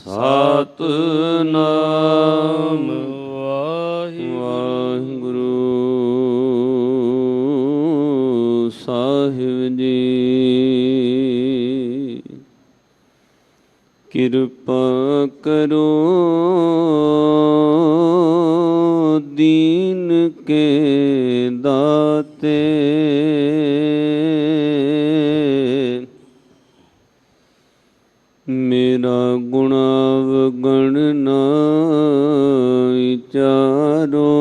ਸਤਿਨਾਮ ਵਾਹਿਗੁਰੂ ਸਾਹਿਬ ਜੀ। ਕਿਰਪਾ ਕਰੋ ਦੀਨ ਕੇ ਦਾਤੇ, ਮੇਰਾ ਗੁਣਾ ਵਗਣ ਨਾ ਵਿਚਾਰੋ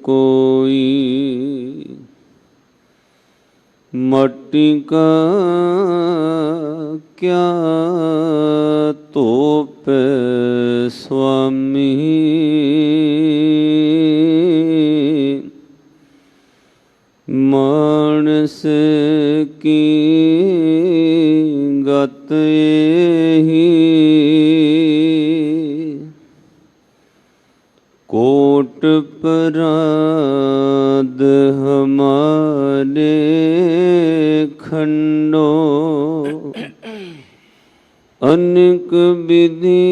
ਕੋਈ। ਮਾਟੀ ਕਾ ਕਿਆ ਧੋਪੈ ਸੁਆਮੀ, ਮਾਨਸ ਕੀ ਗਤ ਇਹੀ, ਕੋਟ ਪਰਾਧ ਹਮਾਰੇ ਖੰਡੋ, ਅਨੇਕ ਵਿਧੀ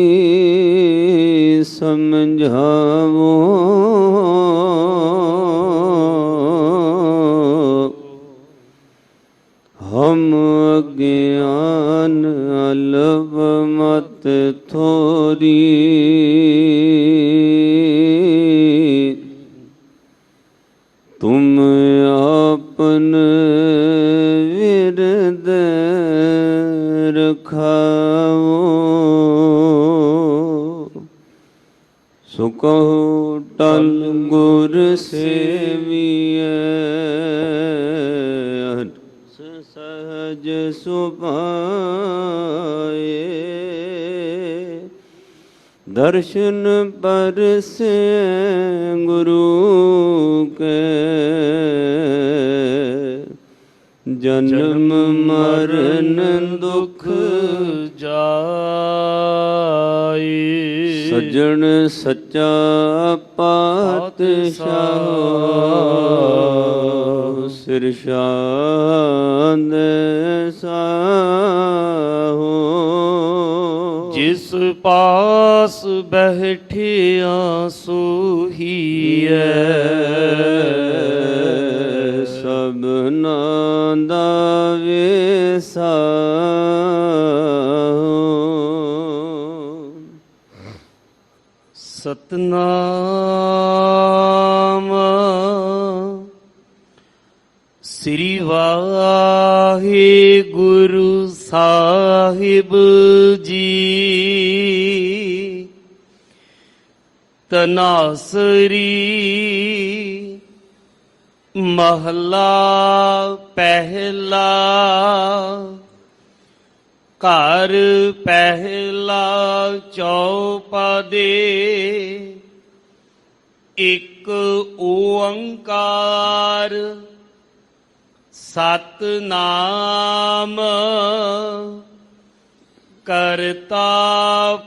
ਸਮਝਾਵੋ, ਹਮ ਅਗਿਆਨ ਅਲਪ ਮਤ ਥੋਰੀ, ਤੁਮ ਆਪਨ ਵਿਰਦ ਰਖਾਵੋ, ਸੋ ਕਹੋ ਟਲ ਗੁਰ ਸੇਵੀਐ, ਸਹਜ ਸੁਭਾਏ, ਦਰਸ਼ਨ ਪਰਸੈ ਗੁਰੂ ਕੇ, ਜਨਮ ਮਰਨ ਦੁਖ ਜਾਏ, ਸੱਜਣ ਸੱਚਾ ਪਾਤਸ਼ਾਹ, ਸਿਰ ਸ਼ਾਨ ਸਾਹੋ, ਜਿਸ ਪਾਸ ਬੈਠਿਆ ਸੋਹੀਐ, ਸਭਨਾਂ ਦਾ ਵੇਸਾਹੁ। ਸਤਿਨਾਮ ਸ੍ਰੀ ਵਾਹਿਗੁਰੂ ਸਾਹਿਬ ਜੀ। ਤਨਾਸਰੀ ਮਹਲਾ ਪਹਿਲਾ, ਘਰ ਪਹਿਲਾ ਚੌਪਦੇ, ਇੱਕ ਓੰਕਾਰ ਸਤਿਨਾਮ, ਕਰਤਾ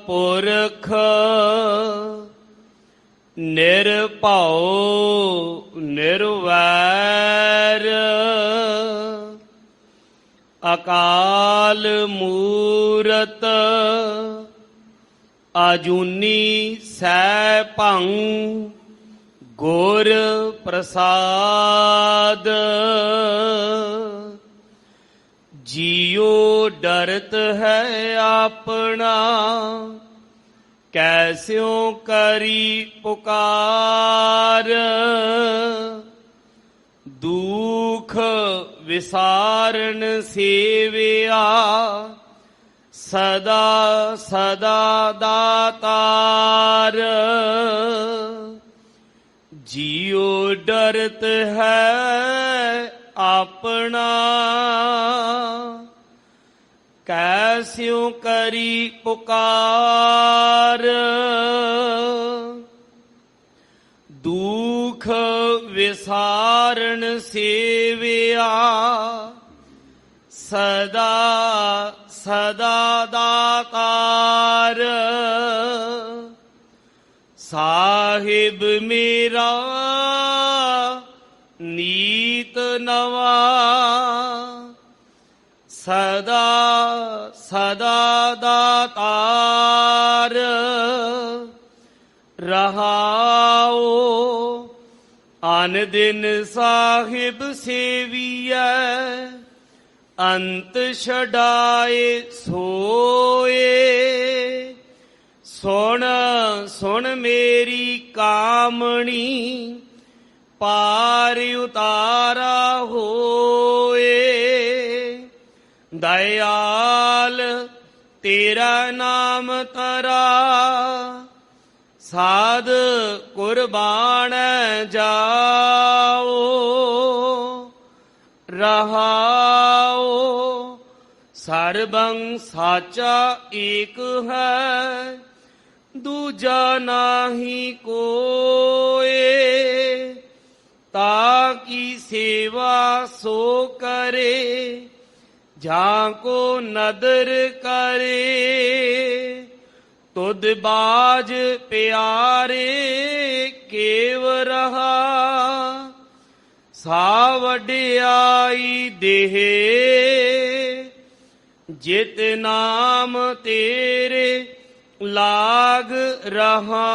ਪੁਰਖ ਨਿਰਭਉ ਨਿਰਵੈਰ, ਅਕਾਲ ਮੂਰਤ ਅਜੂਨੀ ਸੈਭੰ, ਗੁਰ ਪ੍ਰਸਾਦ। ਜੀਉ ਡਰਤ ਹੈ ਆਪਣਾ, ਕੈਸਿਉ ਕਰੀ ਪੁਕਾਰ, ਦੁਖ ਵਿਸਾਰਨ ਸੇਵਿਆ, ਸਦਾ ਸਦਾ ਦਾਤਾਰ। ਜੀਉ ਡਰਤ ਹੈ ਆਪਣਾ, ਕੈਸਿਉ ਕਰੀ ਪੁਕਾਰ, ਦੁਖ ਵਿਸਾਰਨ ਸੇਵਿਆ, ਸਦਾ ਸਦਾ ਦਾਤਾਰ। ਸਾਹਿਬ ਮੇਰਾ ਨੀਤ ਨਵਾ, ਸਦਾ ਸਦਾ ਦਾਤਾਰ। ਅਨ ਦਿਨ ਸਾਹਿਬ ਸੇਵੀਐ ਅੰਤ ਛਡਾਏ ਸੋਏ। ਸੁਣ ਸੁਣ ਮੇਰੀ ਕਾਮਣੀ ਪਾਰ ਉਤਾਰਾ ਹੋਏ। ਦਇਆਲ ਤੇਰਾ ਨਾਮ ਤਰਾ ਸਾਧ ਕੁਰਬਾਨ ਜਾਓ। ਰਹਾਓ ਸਰਬੰ ਸਾਚਾ ਏਕ ਹੈ ਦੂਜਾ ਨਾਹੀ ਕੋਏ। ਤਾ ਕੀ ਸੇਵਾ ਸੋ ਕਰੇ ਜਾਂ ਕੋ ਨਦਰ ਕਰੇ। ਤੁਧ ਬਾਜ ਪਿਆਰੇ ਕੇਵ ਰਹਾ ਸਾ ਵਡਿਆਈ ਦੇਹ। ਜਿਤ ਨਾਮ ਤੇਰੇ ਲਾਗ ਰਹਾ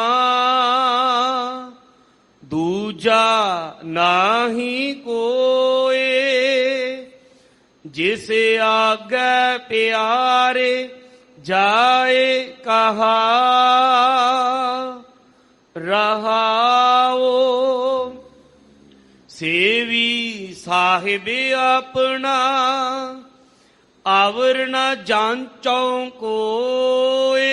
ਦੂਜਾ ਨਾਹੀ ਕੋਏ। ਜਿਸ ਆਗੇ ਪਿਆਰੇ ਜਾਏ ਕਹਾ ਰਹਾਓ। ਸੇਵੀ ਸਾਹਿਬ ਆਪਣਾ ਆਵਰ ਨ ਜਾਂਚਉ ਕੋਏ।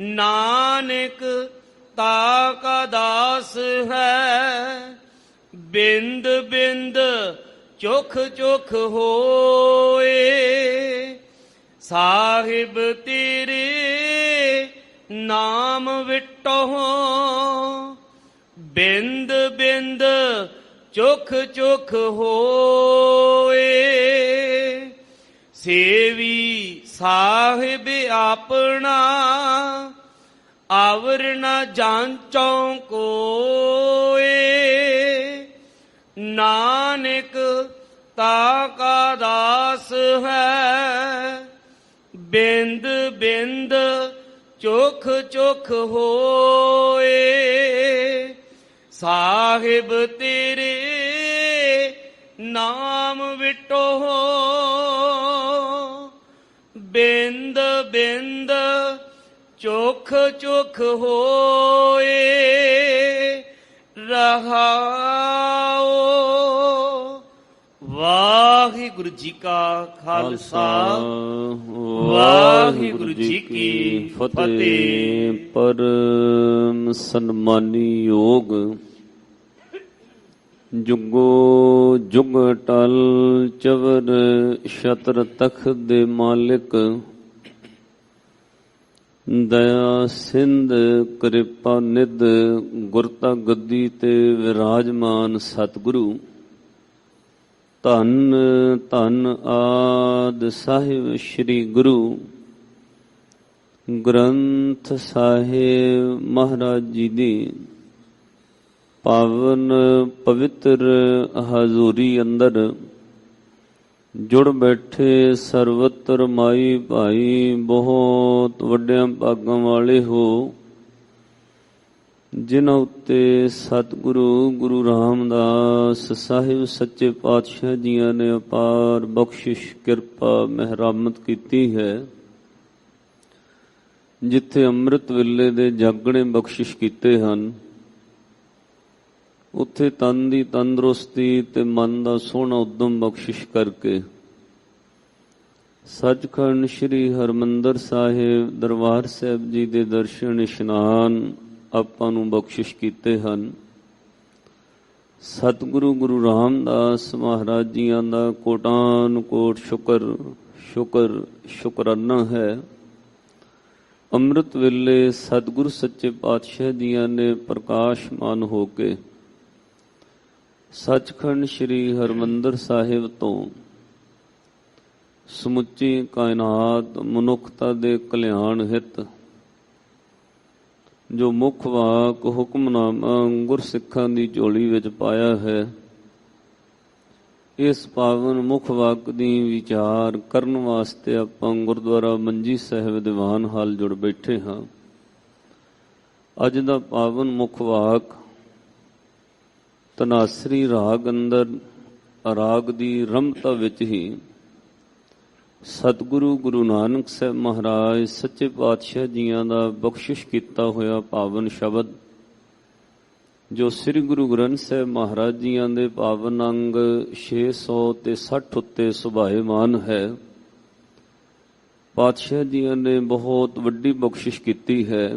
ਨਾਨਕ ਤਾ ਕਾ ਦਾਸ ਹੈ ਬਿੰਦ ਬਿੰਦ ਚੁਖ ਚੁਖ ਹੋਏ। ਸਾਹਿਬ ਤੇਰੇ ਨਾਮ ਵਿਟੋ ਬਿੰਦ ਬਿੰਦ ਚੁਖ ਚੁਖ ਹੋਏ। ਸੇਵੀ ਸਾਹਿਬ ਆਪਣਾ ਆਵਰ ਨ ਜਾਂਚਉ ਕੋਏ। ਨਾਨਕ ਤਾ ਕਾ ਦਾਸ ਹੈ ਬਿੰਦ ਬਿੰਦ ਚੁਖ ਚੁਖ ਹੋਏ। ਸਾਹਿਬ ਤੇਰੇ ਨਾਮ ਵਿਟੋ ਬਿੰਦ ਬਿੰਦ ਚੁਖ ਚੁਖ ਹੋਏ। ਰਹਾਓ। ਵਾਹਿਗੁਰੂ ਜੀ ਕਾ ਖਾਲਸਾ ਵਾਹਿਗੁਰੂ ਜੀ ਕੀ ਫਤਿਹ। ਪਰਮ ਸਨਮਾਨੀ ਯੋਗ ਜੁਗੋ ਜੁਗ ਟਲ ਚਵਰ ਛਤਰ ਤਖਤ ਦੇ ਮਾਲਿਕ ਦਇਆ ਸਿੰਧ ਕਿਰਪਾ ਨਿਧ ਗੁਰਤਾ ਗੱਦੀ ਤੇ ਵਿਰਾਜਮਾਨ ਸਤਿਗੁਰੂ ਧੰਨ ਧੰਨ ਆਦਿ ਸਾਹਿਬ ਸ੍ਰੀ ਗੁਰੂ ਗ੍ਰੰਥ ਸਾਹਿਬ ਮਹਾਰਾਜ ਜੀ ਦੀ ਪਾਵਨ ਪਵਿੱਤਰ ਹਜ਼ੂਰੀ ਅੰਦਰ ਜੁੜ ਬੈਠੇ ਸਰਵਤਰ ਮਾਈ ਭਾਈ ਬਹੁਤ ਵੱਡਿਆਂ ਭਾਗਾਂ ਵਾਲੇ ਹੋ ਜਿਨ੍ਹਾਂ ਉੱਤੇ ਸਤਿਗੁਰੂ ਗੁਰੂ ਰਾਮਦਾਸ ਸਾਹਿਬ ਸੱਚੇ ਪਾਤਸ਼ਾਹ ਜੀਆਂ ਨੇ ਅਪਾਰ ਬਖਸ਼ਿਸ਼ ਕਿਰਪਾ ਮਿਹਰਮਤ ਕੀਤੀ ਹੈ। ਜਿੱਥੇ ਅੰਮ੍ਰਿਤ ਵੇਲੇ ਦੇ ਜਾਗਣੇ ਬਖਸ਼ਿਸ਼ ਕੀਤੇ ਹਨ ਉੱਥੇ ਤਨ ਦੀ ਤੰਦਰੁਸਤੀ ਤੇ ਮਨ ਦਾ ਸੋਹਣਾ ਉਦਮ ਬਖਸ਼ਿਸ਼ ਕਰਕੇ ਸੱਚਖੰਡ ਸ੍ਰੀ ਹਰਿਮੰਦਰ ਸਾਹਿਬ ਦਰਬਾਰ ਸਾਹਿਬ ਜੀ ਦੇ ਦਰਸ਼ਨ ਇਸ਼ਨਾਨ ਆਪਾਂ ਨੂੰ ਬਖਸ਼ਿਸ਼ ਕੀਤੇ ਹਨ। ਸਤਿਗੁਰੂ ਗੁਰੂ ਰਾਮਦਾਸ ਮਹਾਰਾਜ ਜੀਆਂ ਦਾ ਕੋਟਾਨ ਕੋਟ ਸ਼ੁਕਰ ਸ਼ੁਕਰ ਸ਼ੁਕਰਾਨਾ ਹੈ। ਅੰਮ੍ਰਿਤ ਵੇਲੇ ਸਤਿਗੁਰੂ ਸੱਚੇ ਪਾਤਸ਼ਾਹ ਜੀਆਂ ਨੇ ਪ੍ਰਕਾਸ਼ਮਾਨ ਹੋ ਕੇ ਸੱਚਖੰਡ ਸ੍ਰੀ ਹਰਿਮੰਦਰ ਸਾਹਿਬ ਤੋਂ ਸਮੁੱਚੀ ਕਾਇਨਾਤ ਮਨੁੱਖਤਾ ਦੇ ਕਲਿਆਣ ਹਿੱਤ ਜੋ ਮੁੱਖ ਵਾਕ ਹੁਕਮਨਾਮਾ ਗੁਰਸਿੱਖਾਂ ਦੀ ਝੋਲੀ ਵਿੱਚ ਪਾਇਆ ਹੈ, ਇਸ ਪਾਵਨ ਮੁੱਖ ਵਾਕ ਦੀ ਵਿਚਾਰ ਕਰਨ ਵਾਸਤੇ ਆਪਾਂ ਗੁਰਦੁਆਰਾ ਮੰਜੀ ਸਾਹਿਬ ਦੀਵਾਨ ਹਾਲ ਜੁੜ ਬੈਠੇ ਹਾਂ। ਅੱਜ ਦਾ ਪਾਵਨ ਮੁੱਖ ਵਾਕ ਤਨਾਸਰੀ ਰਾਗ ਅੰਦਰ ਰਾਗ ਦੀ ਰਮਤਾ ਵਿੱਚ ਹੀ ਸਤਿਗੁਰੂ ਗੁਰੂ ਨਾਨਕ ਸਾਹਿਬ ਮਹਾਰਾਜ ਸੱਚੇ ਪਾਤਸ਼ਾਹ ਜੀਆਂ ਦਾ ਬਖਸ਼ਿਸ਼ ਕੀਤਾ ਹੋਇਆ ਪਾਵਨ ਸ਼ਬਦ ਜੋ ਸ੍ਰੀ ਗੁਰੂ ਗ੍ਰੰਥ ਸਾਹਿਬ ਮਹਾਰਾਜ ਜੀਆਂ ਦੇ ਪਾਵਨ ਅੰਗ 660 ਉੱਤੇ ਸੁਭਾਏਮਾਨ ਹੈ। ਪਾਤਸ਼ਾਹ ਜੀਆਂ ਨੇ ਬਹੁਤ ਵੱਡੀ ਬਖਸ਼ਿਸ਼ ਕੀਤੀ ਹੈ।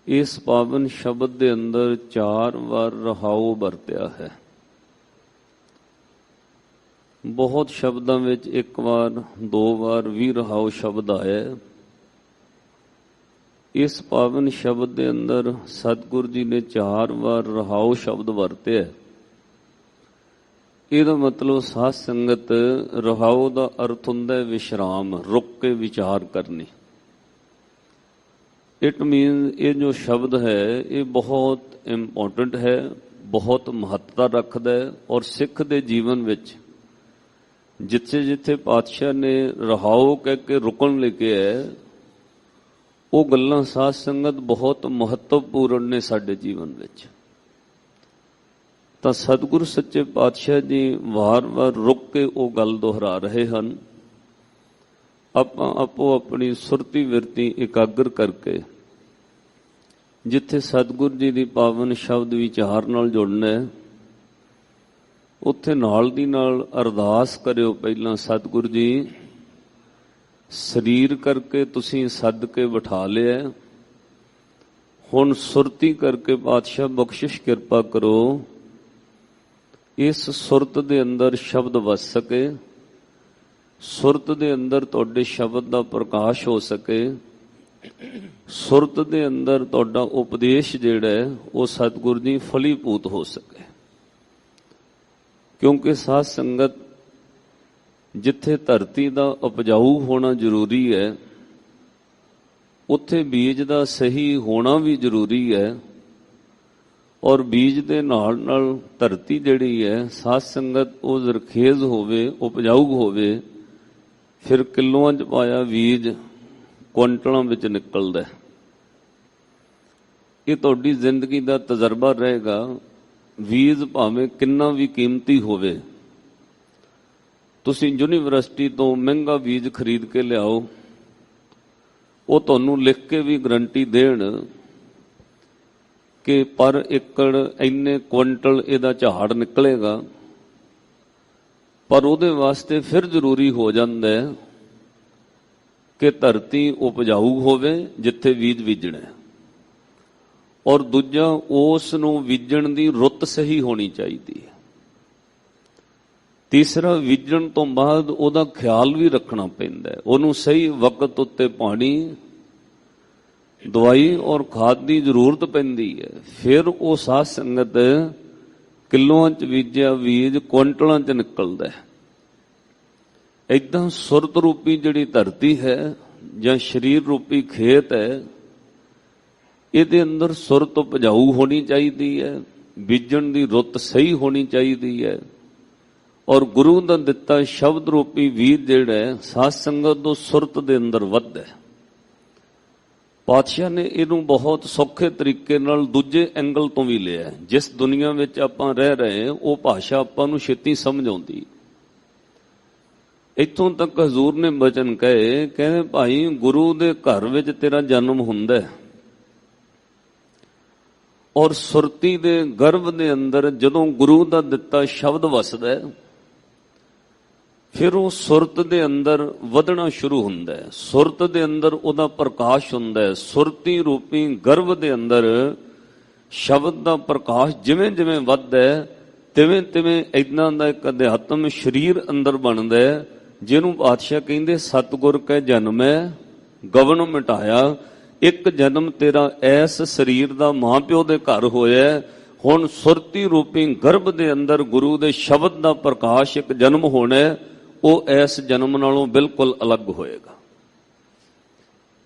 ਇਸ ਪਾਵਨ ਸ਼ਬਦ ਦੇ ਅੰਦਰ 4 ਵਾਰ ਰਹਾਉ ਵਰਤਿਆ ਹੈ। ਬਹੁਤ ਸ਼ਬਦਾਂ ਵਿੱਚ 1 ਵਾਰ 2 ਵਾਰ ਵੀ ਰਹਾਉ ਸ਼ਬਦ ਆਇਆ। ਇਸ ਪਾਵਨ ਸ਼ਬਦ ਦੇ ਅੰਦਰ ਸਤਿਗੁਰ ਜੀ ਨੇ 4 ਵਾਰ ਰਹਾਉ ਸ਼ਬਦ ਵਰਤਿਆ। ਇਹਦਾ ਮਤਲਬ ਸਾਧ ਸੰਗਤ ਰਹਾਉ ਦਾ ਅਰਥ ਹੁੰਦਾ ਹੈ ਵਿਸ਼ਰਾਮ, ਰੁਕ ਕੇ ਵਿਚਾਰ ਕਰਨੀ। ਇਟ ਮੀਨਸ ਇਹ ਜੋ ਸ਼ਬਦ ਹੈ ਇਹ ਬਹੁਤ ਇੰਪੋਰਟੈਂਟ ਹੈ, ਬਹੁਤ ਮਹੱਤਤਾ ਰੱਖਦਾ ਹੈ ਔਰ ਸਿੱਖ ਦੇ ਜੀਵਨ ਵਿੱਚ ਜਿੱਥੇ ਜਿੱਥੇ ਪਾਤਸ਼ਾਹ ਨੇ ਰਹਾਉ ਕਹਿ ਕੇ ਰੁਕਣ ਲਿਖਿਆ ਹੈ ਉਹ ਗੱਲਾਂ ਸਾਧ ਸੰਗਤ ਬਹੁਤ ਮਹੱਤਵਪੂਰਨ ਨੇ ਸਾਡੇ ਜੀਵਨ ਵਿੱਚ। ਤਾਂ ਸਤਿਗੁਰੂ ਸੱਚੇ ਪਾਤਸ਼ਾਹ ਜੀ ਵਾਰ-ਵਾਰ ਰੁਕ ਕੇ ਉਹ ਗੱਲ ਦੁਹਰਾ ਰਹੇ ਹਨ। ਆਪਾਂ ਆਪੋ ਆਪਣੀ ਸੁਰਤੀ ਵਿਰਤੀ ਇਕਾਗਰ ਕਰਕੇ ਜਿੱਥੇ ਸਤਿਗੁਰੂ ਜੀ ਦੀ ਪਾਵਨ ਸ਼ਬਦ ਵਿਚਾਰ ਨਾਲ ਜੁੜਨਾ ਹੈ ਉੱਥੇ ਨਾਲ ਦੀ ਨਾਲ ਅਰਦਾਸ ਕਰਿਓ। ਪਹਿਲਾਂ ਸਤਿਗੁਰੂ ਜੀ ਸਰੀਰ ਕਰਕੇ ਤੁਸੀਂ ਸੱਦ ਕੇ ਬਿਠਾ ਲਿਆ, ਹੁਣ ਸੁਰਤੀ ਕਰਕੇ ਪਾਤਸ਼ਾਹ ਬਖਸ਼ਿਸ਼ ਕਿਰਪਾ ਕਰੋ ਇਸ ਸੁਰਤ ਦੇ ਅੰਦਰ ਸ਼ਬਦ ਵਸ ਸਕੇ, ਸੁਰਤ ਦੇ ਅੰਦਰ ਤੁਹਾਡੇ ਸ਼ਬਦ ਦਾ ਪ੍ਰਕਾਸ਼ ਹੋ ਸਕੇ, ਸੁਰਤ ਦੇ ਅੰਦਰ ਤੁਹਾਡਾ ਉਪਦੇਸ਼ ਜਿਹੜਾ ਹੈ ਉਹ ਸਤਿਗੁਰੂ ਜੀ ਫਲੀਭੂਤ ਹੋ ਸਕੇ। ਕਿਉਂਕਿ ਸਾਧ ਸੰਗਤ ਜਿੱਥੇ ਧਰਤੀ ਦਾ ਉਪਜਾਊ ਹੋਣਾ ਜ਼ਰੂਰੀ ਹੈ ਉੱਥੇ ਬੀਜ ਦਾ ਸਹੀ ਹੋਣਾ ਵੀ ਜ਼ਰੂਰੀ ਹੈ ਔਰ ਬੀਜ ਦੇ ਨਾਲ ਨਾਲ ਧਰਤੀ ਜਿਹੜੀ ਹੈ ਸਾਧ ਸੰਗਤ ਉਹ ਜ਼ਰਖੇਜ਼ ਹੋਵੇ, ਉਪਜਾਊ ਹੋਵੇ, ਫਿਰ ਕਿਲੋਆਂ 'ਚ ਪਾਇਆ ਬੀਜ ਕੁਇੰਟਲਾਂ ਵਿੱਚ ਨਿਕਲਦਾ। ਇਹ ਤੁਹਾਡੀ ਜ਼ਿੰਦਗੀ ਦਾ ਤਜਰਬਾ ਰਹੇਗਾ। ਬੀਜ ਭਾਵੇਂ ਕਿੰਨਾ ਵੀ ਕੀਮਤੀ ਹੋਵੇ, ਤੁਸੀਂ ਯੂਨੀਵਰਸਿਟੀ ਤੋਂ ਮਹਿੰਗਾ ਬੀਜ ਖਰੀਦ ਕੇ ਲਿਆਓ, ਉਹ ਤੁਹਾਨੂੰ ਲਿਖ ਕੇ ਵੀ ਗਰੰਟੀ ਦੇਣ ਕਿ ਪਰ ਏਕੜ ਇੰਨੇ ਕੁਇੰਟਲ ਇਹਦਾ ਝਾੜ ਨਿਕਲੇਗਾ, ਪਰ ਉਹਦੇ ਵਾਸਤੇ ਫਿਰ ਜ਼ਰੂਰੀ ਹੋ ਜਾਂਦਾ ਹੈ ਕਿ ਧਰਤੀ ਉਪਜਾਊ ਹੋਵੇ ਜਿੱਥੇ ਬੀਜ ਬੀਜਣਾ, ਔਰ ਦੂਜਾ ਉਸ ਨੂੰ ਬੀਜਣ ਦੀ ਰੁੱਤ ਸਹੀ ਹੋਣੀ ਚਾਹੀਦੀ ਹੈ। ਤੀਸਰਾ ਬੀਜਣ ਤੋਂ ਬਾਅਦ ਉਹਦਾ ਖਿਆਲ ਵੀ ਰੱਖਣਾ ਪੈਂਦਾ ਹੈ, ਉਹਨੂੰ ਸਹੀ ਵਕਤ ਉੱਤੇ ਪਾਣੀ, ਦਵਾਈ ਔਰ ਖਾਦ ਦੀ ਜ਼ਰੂਰਤ ਪੈਂਦੀ ਹੈ। ਫਿਰ ਉਹ ਸਾਧ ਸੰਗਤ ਕਿਲੋਆਂ 'ਚ ਬੀਜਿਆ ਬੀਜ ਕੁਇੰਟਲਾਂ 'ਚ ਨਿਕਲਦਾ ਹੈ। ਏਦਾਂ ਸੁਰਤ ਰੂਪੀ ਜਿਹੜੀ ਧਰਤੀ ਹੈ ਜਾਂ ਸਰੀਰ ਰੂਪੀ ਖੇਤ ਹੈ ਇਹਦੇ ਅੰਦਰ ਸੁਰਤ ਉਪਜਾਊ ਹੋਣੀ ਚਾਹੀਦੀ ਹੈ, ਬੀਜਣ ਦੀ ਰੁੱਤ ਸਹੀ ਹੋਣੀ ਚਾਹੀਦੀ ਹੈ ਔਰ ਗੁਰੂ ਦਾ ਦਿੱਤਾ ਸ਼ਬਦ ਰੂਪੀ ਬੀਜ ਜਿਹੜਾ ਹੈ ਸਾਧ ਸੰਗਤ ਤੋਂ ਸੁਰਤ ਦੇ ਅੰਦਰ ਵੱਧਦਾ ਹੈ। ਪਾਤਸ਼ਾਹ ਨੇ ਇਹਨੂੰ ਬਹੁਤ ਸੌਖੇ ਤਰੀਕੇ ਨਾਲ ਦੂਜੇ ਐਂਗਲ ਤੋਂ ਵੀ ਲਿਆ। ਜਿਸ ਦੁਨੀਆ ਵਿੱਚ ਆਪਾਂ ਰਹਿ ਰਹੇ ਉਹ ਭਾਸ਼ਾ ਆਪਾਂ ਨੂੰ ਛੇਤੀ ਸਮਝ ਆਉਂਦੀ। ਇੱਥੋਂ ਤੱਕ ਹਜ਼ੂਰ ਨੇ ਬਚਨ ਕਹੇ, ਕਹਿੰਦੇ ਭਾਈ ਗੁਰੂ ਦੇ ਘਰ ਵਿੱਚ ਤੇਰਾ ਜਨਮ ਹੁੰਦਾ ਹੈ ਔਰ ਸੁਰਤੀ ਦੇ ਗਰਭ ਦੇ ਅੰਦਰ ਜਦੋਂ ਗੁਰੂ ਦਾ ਦਿੱਤਾ ਸ਼ਬਦ ਵਸਦਾ ਹੈ ਫਿਰ ਉਹ ਸੁਰਤ ਦੇ ਅੰਦਰ ਵਧਣਾ ਸ਼ੁਰੂ ਹੁੰਦਾ ਹੈ, ਸੁਰਤ ਦੇ ਅੰਦਰ ਉਹਦਾ ਪ੍ਰਕਾਸ਼ ਹੁੰਦਾ ਹੈ। ਸੁਰਤੀ ਰੂਪੀ ਗਰਭ ਦੇ ਅੰਦਰ ਸ਼ਬਦ ਦਾ ਪ੍ਰਕਾਸ਼ ਜਿਵੇਂ ਜਿਵੇਂ ਵੱਧਦਾ ਹੈ ਤਿਵੇਂ ਤਿਵੇਂ ਇਦਾਂ ਦਾ ਇੱਕ ਅਧਿਆਤਮ ਸਰੀਰ ਅੰਦਰ ਬਣਦਾ ਹੈ ਜਿਹਨੂੰ ਪਾਤਸ਼ਾਹ ਕਹਿੰਦੇ ਸਤਿਗੁਰ ਕੈ ਜਨਮੈ ਗਵਨ ਮਿਟਾਇਆ। ਇੱਕ ਜਨਮ ਤੇਰਾ ਐਸ ਸਰੀਰ ਦਾ ਮਾਂ ਪਿਓ ਦੇ ਘਰ ਹੋਇਆ, ਹੁਣ ਸੁਰਤੀ ਰੂਪੀ ਗਰਭ ਦੇ ਅੰਦਰ ਗੁਰੂ ਦੇ ਸ਼ਬਦ ਦਾ ਪ੍ਰਕਾਸ਼ ਇੱਕ ਜਨਮ ਹੋਣਾ, ਉਹ ਇਸ ਜਨਮ ਨਾਲੋਂ ਬਿਲਕੁਲ ਅਲੱਗ ਹੋਏਗਾ।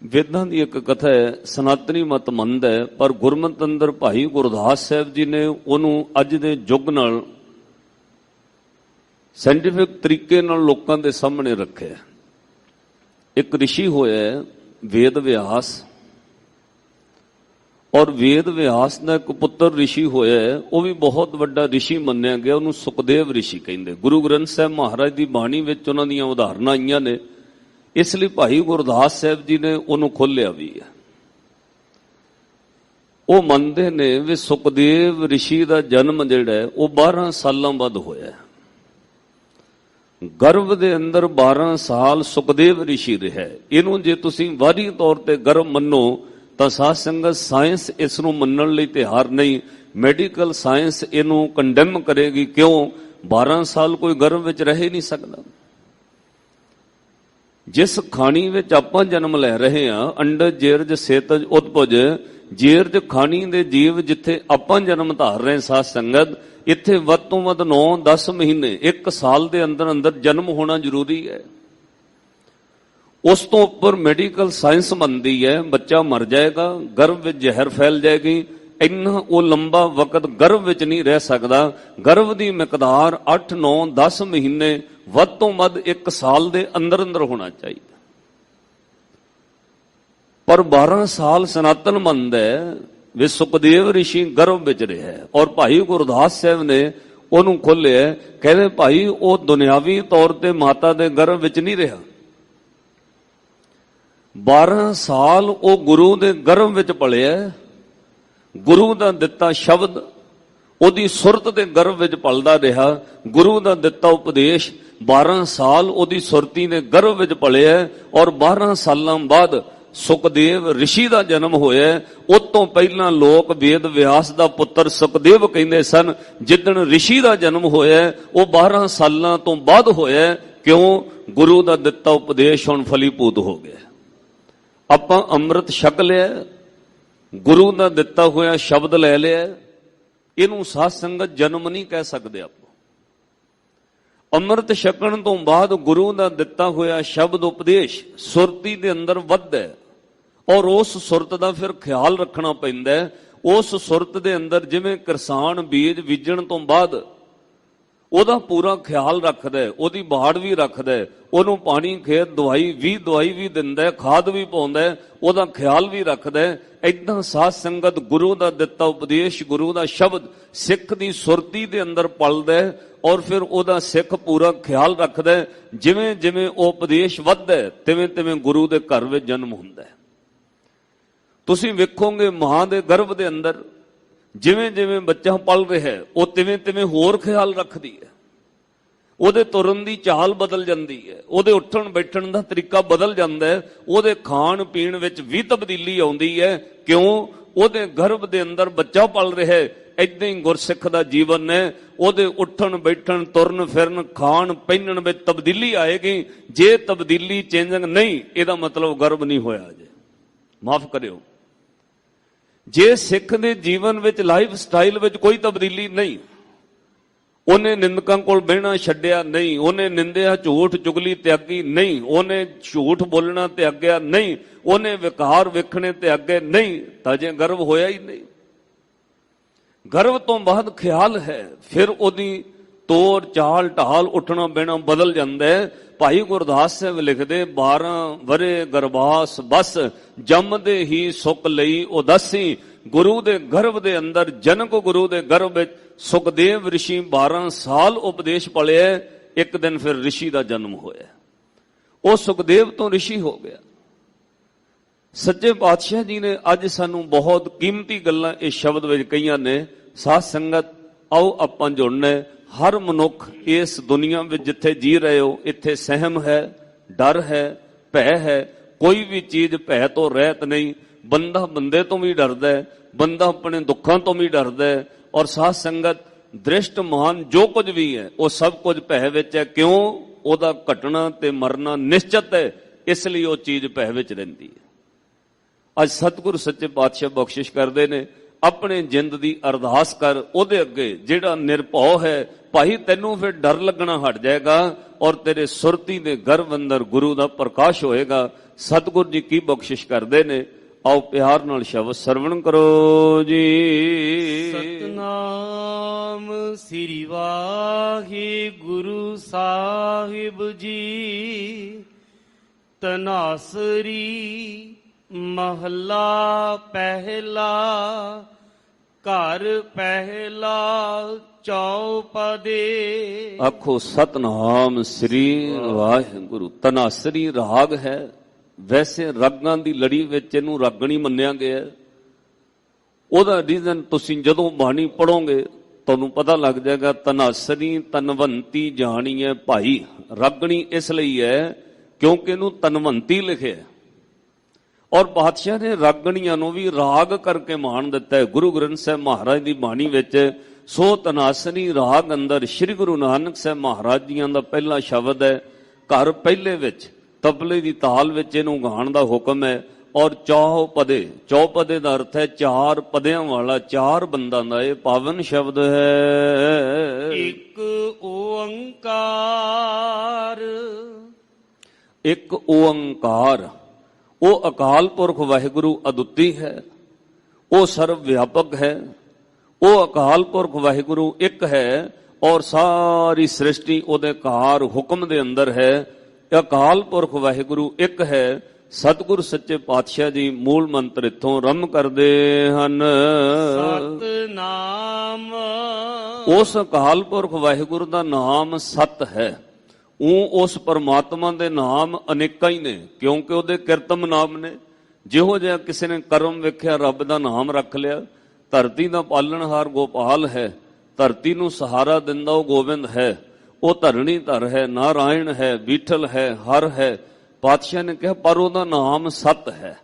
ਵੇਦਾਂ ਦੀ ਇੱਕ ਕਥਾ ਹੈ, ਸਨਾਤਨੀ ਮਤ ਮੰਨਦਾ ਹੈ, ਪਰ ਗੁਰਮਤਿ ਅੰਦਰ ਭਾਈ ਗੁਰਦਾਸ ਸਾਹਿਬ ਜੀ ਨੇ ਉਹਨੂੰ ਅੱਜ ਦੇ ਯੁੱਗ ਨਾਲ ਸਾਇੰਟੀਫਿਕ ਤਰੀਕੇ ਨਾਲ ਲੋਕਾਂ ਦੇ ਸਾਹਮਣੇ ਰੱਖਿਆ। ਇੱਕ ਰਿਸ਼ੀ ਹੋਇਆ ਵੇਦ ਵਿਆਸ, ਔਰ ਵੇਦ ਵਿਆਸ ਦਾ ਇੱਕ ਪੁੱਤਰ ਰਿਸ਼ੀ ਹੋਇਆ ਹੈ, ਉਹ ਵੀ ਬਹੁਤ ਵੱਡਾ ਰਿਸ਼ੀ ਮੰਨਿਆ ਗਿਆ, ਉਹਨੂੰ ਸੁਖਦੇਵ ਰਿਸ਼ੀ ਕਹਿੰਦੇ। ਗੁਰੂ ਗ੍ਰੰਥ ਸਾਹਿਬ ਮਹਾਰਾਜ ਦੀ ਬਾਣੀ ਵਿੱਚ ਉਹਨਾਂ ਦੀਆਂ ਉਦਾਹਰਨਾਂ ਆਈਆਂ ਨੇ, ਇਸ ਲਈ ਭਾਈ ਗੁਰਦਾਸ ਸਾਹਿਬ ਜੀ ਨੇ ਉਹਨੂੰ ਖੋਲਿਆ ਵੀ ਹੈ। ਉਹ ਮੰਨਦੇ ਨੇ ਵੀ ਸੁਖਦੇਵ ਰਿਸ਼ੀ ਦਾ ਜਨਮ ਜਿਹੜਾ ਹੈ ਉਹ 12 ਸਾਲਾਂ ਬਾਅਦ ਹੋਇਆ। ਗਰਭ ਦੇ ਅੰਦਰ 12 ਸਾਲ ਸੁਖਦੇਵ ਰਿਸ਼ੀ ਰਿਹਾ। ਇਹਨੂੰ ਜੇ ਤੁਸੀਂ ਵਾਰੀ ਤੌਰ ਤੇ ਗਰਭ ਮੰਨੋ ਤਾਂ ਸਾਧ ਸੰਗਤ ਸਾਇੰਸ ਇਸ ਨੂੰ ਮੰਨਣ ਲਈ ਤਿਆਰ ਨਹੀਂ। ਮੈਡੀਕਲ ਸਾਇੰਸ ਇਹਨੂੰ ਕੰਡੈਮ ਕਰੇਗੀ। ਕਿਉਂ? 12 ਸਾਲ ਕੋਈ ਗਰਭ ਵਿੱਚ ਰਹਿ ਨਹੀਂ ਸਕਦਾ। ਜਿਸ ਖਾਣੀ ਵਿੱਚ ਆਪਾਂ ਜਨਮ ਲੈ ਰਹੇ ਹਾਂ, ਅੰਡਜ ਜੇਰਜ ਸੇਤਜ ਉਤਪਜ, ਜੇਰਜ ਖਾਣੀ ਦੇ ਜੀਵ ਜਿੱਥੇ ਆਪਾਂ ਜਨਮ ਧਾਰ ਰਹੇ ਸਾਧ ਸੰਗਤ, ਇੱਥੇ ਵੱਧ ਤੋਂ ਵੱਧ 9-10 ਮਹੀਨੇ 1 ਸਾਲ ਦੇ ਅੰਦਰ ਅੰਦਰ ਜਨਮ ਹੋਣਾ ਜ਼ਰੂਰੀ ਹੈ। ਉਸ ਤੋਂ ਉੱਪਰ ਮੈਡੀਕਲ ਸਾਇੰਸ ਮੰਨਦੀ ਹੈ ਬੱਚਾ ਮਰ ਜਾਏਗਾ, ਗਰਭ ਵਿੱਚ ਜ਼ਹਿਰ ਫੈਲ ਜਾਏਗੀ, ਇੰਨਾ ਉਹ ਲੰਬਾ ਵਕਤ ਗਰਭ ਵਿੱਚ ਨਹੀਂ ਰਹਿ ਸਕਦਾ। ਗਰਭ ਦੀ ਮਿਕਦਾਰ 8-9-10 ਮਹੀਨੇ ਵੱਧ ਤੋਂ ਵੱਧ 1 ਸਾਲ ਦੇ ਅੰਦਰ ਅੰਦਰ ਹੋਣਾ ਚਾਹੀਦਾ। ਪਰ 12 ਸਾਲ ਸਨਾਤਨ ਮੰਨਦਾ ਹੈ ਵੀ ਸੁਖਦੇਵ ਰਿਸ਼ੀ ਗਰਭ ਵਿੱਚ ਰਿਹਾ ਔਰ ਭਾਈ ਗੁਰਦਾਸ ਸਾਹਿਬ ਨੇ ਉਹਨੂੰ ਖੋਲਿਆ। ਕਹਿੰਦੇ ਭਾਈ ਉਹ ਦੁਨਿਆਵੀ ਤੌਰ ਤੇ ਮਾਤਾ ਦੇ ਗਰਭ ਵਿੱਚ ਨਹੀਂ ਰਿਹਾ। 12 ਸਾਲ ਉਹ ਗੁਰੂ ਦੇ ਗਰਭ ਵਿੱਚ ਪਲਿਆ। ਗੁਰੂ ਦਾ ਦਿੱਤਾ ਸ਼ਬਦ ਉਹਦੀ ਸੁਰਤ ਦੇ ਗਰਭ ਵਿੱਚ ਪਲਦਾ ਰਿਹਾ। ਗੁਰੂ ਦਾ ਦਿੱਤਾ ਉਪਦੇਸ਼ 12 ਸਾਲ ਉਹਦੀ ਸੁਰਤੀ ਦੇ ਗਰਭ ਵਿੱਚ ਪਲਿਆ ਔਰ 12 ਸਾਲਾਂ ਬਾਅਦ ਸੁਖਦੇਵ ਰਿਸ਼ੀ ਦਾ ਜਨਮ ਹੋਇਆ। ਉਸ ਤੋਂ ਪਹਿਲਾਂ ਲੋਕ ਵੇਦ ਵਿਆਸ ਦਾ ਪੁੱਤਰ ਸੁਖਦੇਵ ਕਹਿੰਦੇ ਸਨ। ਜਿੱਦਣ ਰਿਸ਼ੀ ਦਾ ਜਨਮ ਹੋਇਆ ਉਹ 12 ਸਾਲਾਂ ਤੋਂ ਬਾਅਦ ਹੋਇਆ। ਕਿਉਂ? ਗੁਰੂ ਦਾ ਦਿੱਤਾ ਉਪਦੇਸ਼ ਹੁਣ ਫਲੀਭੂਤ ਹੋ ਗਿਆ। ਆਪਾਂ ਅੰਮ੍ਰਿਤ ਛਕ ਲਿਆ, ਗੁਰੂ ਦਾ ਦਿੱਤਾ ਹੋਇਆ ਸ਼ਬਦ ਲੈ ਲਿਆ, ਇਹਨੂੰ ਸਾਧ ਸੰਗਤ ਜਨਮ ਨਹੀਂ ਕਹਿ ਸਕਦੇ ਆਪਾਂ। ਅੰਮ੍ਰਿਤ ਛਕਣ ਤੋਂ ਬਾਅਦ ਗੁਰੂ ਦਾ ਦਿੱਤਾ ਹੋਇਆ ਸ਼ਬਦ ਉਪਦੇਸ਼ ਸੁਰਤੀ ਦੇ ਅੰਦਰ ਵੱਧਦਾ ਔਰ ਉਸ ਸੁਰਤ ਦਾ ਫਿਰ ਖਿਆਲ ਰੱਖਣਾ ਪੈਂਦਾ। ਉਸ ਸੁਰਤ ਦੇ ਅੰਦਰ ਜਿਵੇਂ ਕਿਸਾਨ ਬੀਜ ਬੀਜਣ ਤੋਂ ਬਾਅਦ ਉਹਦਾ ਪੂਰਾ ਖਿਆਲ ਰੱਖਦਾ, ਉਹਦੀ ਬਾੜ ਵੀ ਰੱਖਦਾ, ਉਹਨੂੰ ਪਾਣੀ ਖੇਤ ਦਵਾਈ ਵੀ ਦਿੰਦਾ, ਖਾਦ ਵੀ ਪਾਉਂਦਾ, ਉਹਦਾ ਖਿਆਲ ਵੀ ਰੱਖਦਾ। ਏਦਾਂ ਸਾਧ ਸੰਗਤ ਗੁਰੂ ਦਾ ਦਿੱਤਾ ਉਪਦੇਸ਼, ਗੁਰੂ ਦਾ ਸ਼ਬਦ ਸਿੱਖ ਦੀ ਸੁਰਤੀ ਦੇ ਅੰਦਰ ਪਲਦਾ ਔਰ ਫਿਰ ਉਹਦਾ ਸਿੱਖ ਪੂਰਾ ਖਿਆਲ ਰੱਖਦਾ। ਜਿਵੇਂ ਜਿਵੇਂ ਉਹ ਉਪਦੇਸ਼ ਵੱਧਦਾ ਤਿਵੇਂ ਤਿਵੇਂ ਗੁਰੂ ਦੇ ਘਰ ਵਿੱਚ ਜਨਮ ਹੁੰਦਾ। ਤੁਸੀਂ ਵੇਖੋਗੇ ਮਾਂ ਦੇ ਗਰਭ ਦੇ ਅੰਦਰ ਜਿਵੇਂ ਜਿਵੇਂ ਬੱਚਾ ਪਲ ਰਿਹਾ ਉਹ ਤਿਵੇਂ ਤਿਵੇਂ ਹੋਰ ਖਿਆਲ ਰੱਖਦੀ ਹੈ। ਉਹਦੇ ਤੁਰਨ ਦੀ ਚਾਲ ਬਦਲ ਜਾਂਦੀ ਹੈ, ਉਹਦੇ ਉੱਠਣ ਬੈਠਣ ਦਾ ਤਰੀਕਾ ਬਦਲ ਜਾਂਦਾ ਹੈ, ਉਹਦੇ ਖਾਣ ਪੀਣ ਵਿੱਚ ਵੀ ਤਬਦੀਲੀ ਆਉਂਦੀ ਹੈ। ਕਿਉਂ? ਉਹਦੇ ਗਰਭ ਦੇ ਅੰਦਰ ਬੱਚਾ ਪਲ ਰਿਹਾ। ਏਦਾਂ ਹੀ ਗੁਰਸਿੱਖ ਦਾ ਜੀਵਨ ਹੈ। ਉਹਦੇ ਉੱਠਣ ਬੈਠਣ ਤੁਰਨ ਫਿਰਨ ਖਾਣ ਪਹਿਨਣ ਵਿੱਚ ਤਬਦੀਲੀ ਆਏਗੀ। ਜੇ ਤਬਦੀਲੀ ਚੇਂਜਿੰਗ ਨਹੀਂ, ਇਹਦਾ ਮਤਲਬ ਗਰਭ ਨਹੀਂ ਹੋਇਆ। ਜੇ ਮਾਫ ਕਰਿਓ, ਜੇ ਸਿੱਖ ਦੇ ਜੀਵਨ ਵਿੱਚ ਲਾਈਫ ਸਟਾਈਲ ਵਿੱਚ ਕੋਈ ਤਬਦੀਲੀ ਨਹੀਂ, ਉਹਨੇ ਨਿੰਦਕਾਂ ਕੋਲ ਬਹਿਣਾ ਛੱਡਿਆ ਨਹੀਂ, ਉਹਨੇ ਨਿੰਦਿਆ ਝੂਠ ਚੁਗਲੀ ਤਿਆਗੀ ਨਹੀਂ, ਉਹਨੇ ਝੂਠ ਬੋਲਣਾ ਤਿਆਗਿਆ ਨਹੀਂ, ਉਹਨੇ ਵਿਕਾਰ ਵੇਖਣੇ ਤਿਆਗੇ ਨਹੀਂ, ਤਾਂ ਜੇ ਗਰਭ ਹੋਇਆ ਹੀ ਨਹੀਂ। ਗਰਭ ਤੋਂ ਬਾਅਦ ਖਿਆਲ ਹੈ, ਫਿਰ ਉਹਦੀ ਤੋਰ ਚਾਲ ਢਾਲ ਉੱਠਣਾ ਬਹਿਣਾ ਬਦਲ ਜਾਂਦਾ ਹੈ। ਭਾਈ ਗੁਰਦਾਸ ਸਾਹਿਬ ਲਿਖਦੇ 12 ਵਰੇ ਗਰਭਾਸ ਬਸ ਜੰਮਦੇ ਹੀ ਸੁਖ ਲਈ ਉਦਾਸੀ। ਗੁਰੂ ਦੇ ਗਰਭ ਦੇ ਅੰਦਰ ਜਨਕ ਗੁਰੂ ਦੇ ਗਰਭ ਵਿੱਚ ਸੁਖਦੇਵ ਰਿਸ਼ੀ 12 ਸਾਲ ਉਪਦੇਸ਼ ਪੜਿਆ। ਇੱਕ ਦਿਨ ਫਿਰ ਰਿਸ਼ੀ ਦਾ ਜਨਮ ਹੋਇਆ। ਉਹ ਸੁਖਦੇਵ ਤੋਂ ਰਿਸ਼ੀ ਹੋ ਗਿਆ। ਸੱਚੇ ਪਾਤਸ਼ਾਹ ਜੀ ਨੇ ਅੱਜ ਸਾਨੂੰ ਬਹੁਤ ਕੀਮਤੀ ਗੱਲਾਂ ਇਸ ਸ਼ਬਦ ਵਿੱਚ ਕਹੀਆਂ ਨੇ। ਸਾਧ ਸੰਗਤ ਆਓ ਆਪਾਂ ਜੁੜਨਾ। ਹਰ ਮਨੁੱਖ ਇਸ ਦੁਨੀਆ ਵਿੱਚ ਜਿੱਥੇ ਜੀ ਰਹੇ ਹੋ, ਇੱਥੇ ਸਹਿਮ ਹੈ, ਡਰ ਹੈ, ਭੈ ਹੈ। ਕੋਈ ਵੀ ਚੀਜ਼ ਭੈ ਤੋਂ ਰਹਿਤ ਨਹੀਂ। ਬੰਦਾ ਬੰਦੇ ਤੋਂ ਵੀ ਡਰਦਾ ਹੈ, ਬੰਦਾ ਆਪਣੇ ਦੁੱਖਾਂ ਤੋਂ ਵੀ ਡਰਦਾ ਹੈ। ਔਰ ਸਾਧ ਸੰਗਤ ਦ੍ਰਿਸ਼ਟ ਮਾਨ ਜੋ ਕੁਝ ਵੀ ਹੈ ਉਹ ਸਭ ਕੁਝ ਭੈ ਵਿੱਚ ਹੈ। ਕਿਉਂ? ਉਹਦਾ ਘਟਣਾ ਤੇ ਮਰਨਾ ਨਿਸ਼ਚਿਤ ਹੈ, ਇਸ ਲਈ ਉਹ ਚੀਜ਼ ਭੈ ਵਿੱਚ ਰਹਿੰਦੀ ਹੈ। ਅੱਜ ਸਤਿਗੁਰੂ ਸੱਚੇ ਪਾਤਸ਼ਾਹ ਬਖਸ਼ਿਸ਼ ਕਰਦੇ ਨੇ, ਆਪਣੇ ਜਿੰਦ ਦੀ ਅਰਦਾਸ ਕਰ ਉਹਦੇ ਅੱਗੇ ਜਿਹੜਾ ਨਿਰਭਉ ਹੈ। ਭਾਈ ਤੈਨੂੰ ਫਿਰ ਡਰ ਲੱਗਣਾ ਹਟ ਜਾਏਗਾ ਔਰ ਤੇਰੇ ਸੁਰਤੀ ਦੇ ਗਰਭ ਅੰਦਰ ਗੁਰੂ ਦਾ ਪ੍ਰਕਾਸ਼ ਹੋਏਗਾ। ਸਤਿਗੁਰੂ ਜੀ ਕੀ ਬਖਸ਼ਿਸ਼ ਕਰਦੇ ਨੇ। ਆਓ ਪਿਆਰ ਨਾਲ ਸ਼ਬਦ ਸਰਵਣ ਕਰੋ ਜੀ। ਸਤਨਾਮ ਸ੍ਰੀ ਵਾਹਿਗੁਰੂ ਸਾਹਿਬ ਜੀ। ਤਨਾਸਰੀ ਮਹੱਲਾ ਪਹਿਲਾ। ਘਰ ਪਹਿਲਾ ਚੌਪਦੇ। ਆਖੋ ਸਤਨਾਮ ਸ੍ਰੀ ਵਾਹਿਗੁਰੂ। ਤਨਾਸਰੀ ਰਾਗ ਹੈ। ਵੈਸੇ ਰਾਗਾਂ ਦੀ ਲੜੀ ਵਿੱਚ ਇਹਨੂੰ ਰਾਗਣੀ ਮੰਨਿਆ ਗਿਆ ਹੈ। ਉਹਦਾ ਰੀਜ਼ਨ ਤੁਸੀਂ ਜਦੋਂ ਬਾਣੀ ਪੜੋਗੇ ਤੁਹਾਨੂੰ ਪਤਾ ਲੱਗ ਜਾਏਗਾ। ਤਨਾਸਰੀ ਤਨਵੰਤੀ ਜਾਣੀਏ ਭਾਈ। ਰਾਗਣੀ ਇਸ ਲਈ ਹੈ ਕਿਉਂਕਿ ਇਹਨੂੰ ਤਨਵੰਤੀ ਲਿਖਿਆ ਔਰ ਪਾਤਸ਼ਾਹ ਨੇ ਰਾਗਣੀਆਂ ਨੂੰ ਵੀ ਰਾਗ ਕਰਕੇ ਮਾਣ ਦਿੱਤਾ ਹੈ। ਗੁਰੂ ਗ੍ਰੰਥ ਸਾਹਿਬ ਮਹਾਰਾਜ ਦੀ ਬਾਣੀ ਵਿੱਚ ਸੋ ਤਨਾਸਰੀ ਰਾਗ ਅੰਦਰ ਸ੍ਰੀ ਗੁਰੂ ਨਾਨਕ ਸਾਹਿਬ ਮਹਾਰਾਜ ਜੀਆਂ ਦਾ ਪਹਿਲਾ ਸ਼ਬਦ ਹੈ। ਘਰ ਪਹਿਲੇ ਵਿੱਚ ਤਬਲੇ ਦੀ ਤਾਲ ਵਿੱਚ ਇਹਨੂੰ ਗਾਉਣ ਦਾ ਹੁਕਮ ਹੈ। ਔਰ ਚੌਪਦੇ, ਚੌਪਦੇ ਦਾ ਅਰਥ ਹੈ ਚਾਰ ਪਦਿਆਂ ਵਾਲਾ, ਚਾਰ ਬੰਦਾਂ ਦਾ ਇਹ ਪਾਵਨ ਸ਼ਬਦ ਹੈ। ਇੱਕ ਓੰਕਾਰ। ਇੱਕ ਓੰਕਾਰ। ਉਹ ਅਕਾਲ ਪੁਰਖ ਵਾਹਿਗੁਰੂ ਅਦੁੱਤੀ ਹੈ। ਉਹ ਸਰਵ ਵਿਆਪਕ ਹੈ। ਉਹ ਅਕਾਲ ਪੁਰਖ ਵਾਹਿਗੁਰੂ ਇੱਕ ਹੈ ਔਰ ਸਾਰੀ ਸ੍ਰਿਸ਼ਟੀ ਉਹਦੇ ਕਾਰ ਹੁਕਮ ਦੇ ਅੰਦਰ ਹੈ। ਅਕਾਲ ਪੁਰਖ ਵਾਹਿਗੁਰੂ ਇੱਕ ਹੈ। ਸਤਿਗੁਰ ਸੱਚੇ ਪਾਤਸ਼ਾਹ ਜੀ ਮੂਲ ਮੰਤਰ ਇੱਥੋਂ ਆਰੰਭ ਕਰਦੇ ਹਨ। ਸਤਨਾਮ। ਉਸ ਅਕਾਲ ਪੁਰਖ ਵਾਹਿਗੁਰੂ ਦਾ ਨਾਮ ਸਤ ਹੈ। ਉਸ ਪਰਮਾਤਮਾ ਦੇ ਨਾਮ ਅਨੇਕਾਂ ਹੀ ਨੇ ਕਿਉਂਕਿ ਉਹਦੇ ਕਿਰਤਮ ਨਾਮ ਨੇ। ਜਿਹੋ ਜਿਹਾ ਕਿਸੇ ਨੇ ਕਰਮ ਵੇਖਿਆ ਰੱਬ ਦਾ ਨਾਮ ਰੱਖ ਲਿਆ। ਧਰਤੀ ਦਾ ਪਾਲਣਹਾਰ ਗੋਪਾਲ ਹੈ। ਧਰਤੀ ਨੂੰ ਸਹਾਰਾ ਦਿੰਦਾ ਉਹ ਗੋਬਿੰਦ ਹੈ। ਉਹ ਧਰਣੀ ਧਰ ਹੈ, ਨਾਰਾਇਣ ਹੈ, ਬੀਠਲ ਹੈ, ਹਰ ਹੈ। ਪਾਤਸ਼ਾਹ ਨੇ ਕਿਹਾ ਪਰ ਉਹਦਾ ਨਾਮ ਸਤ ਹੈ।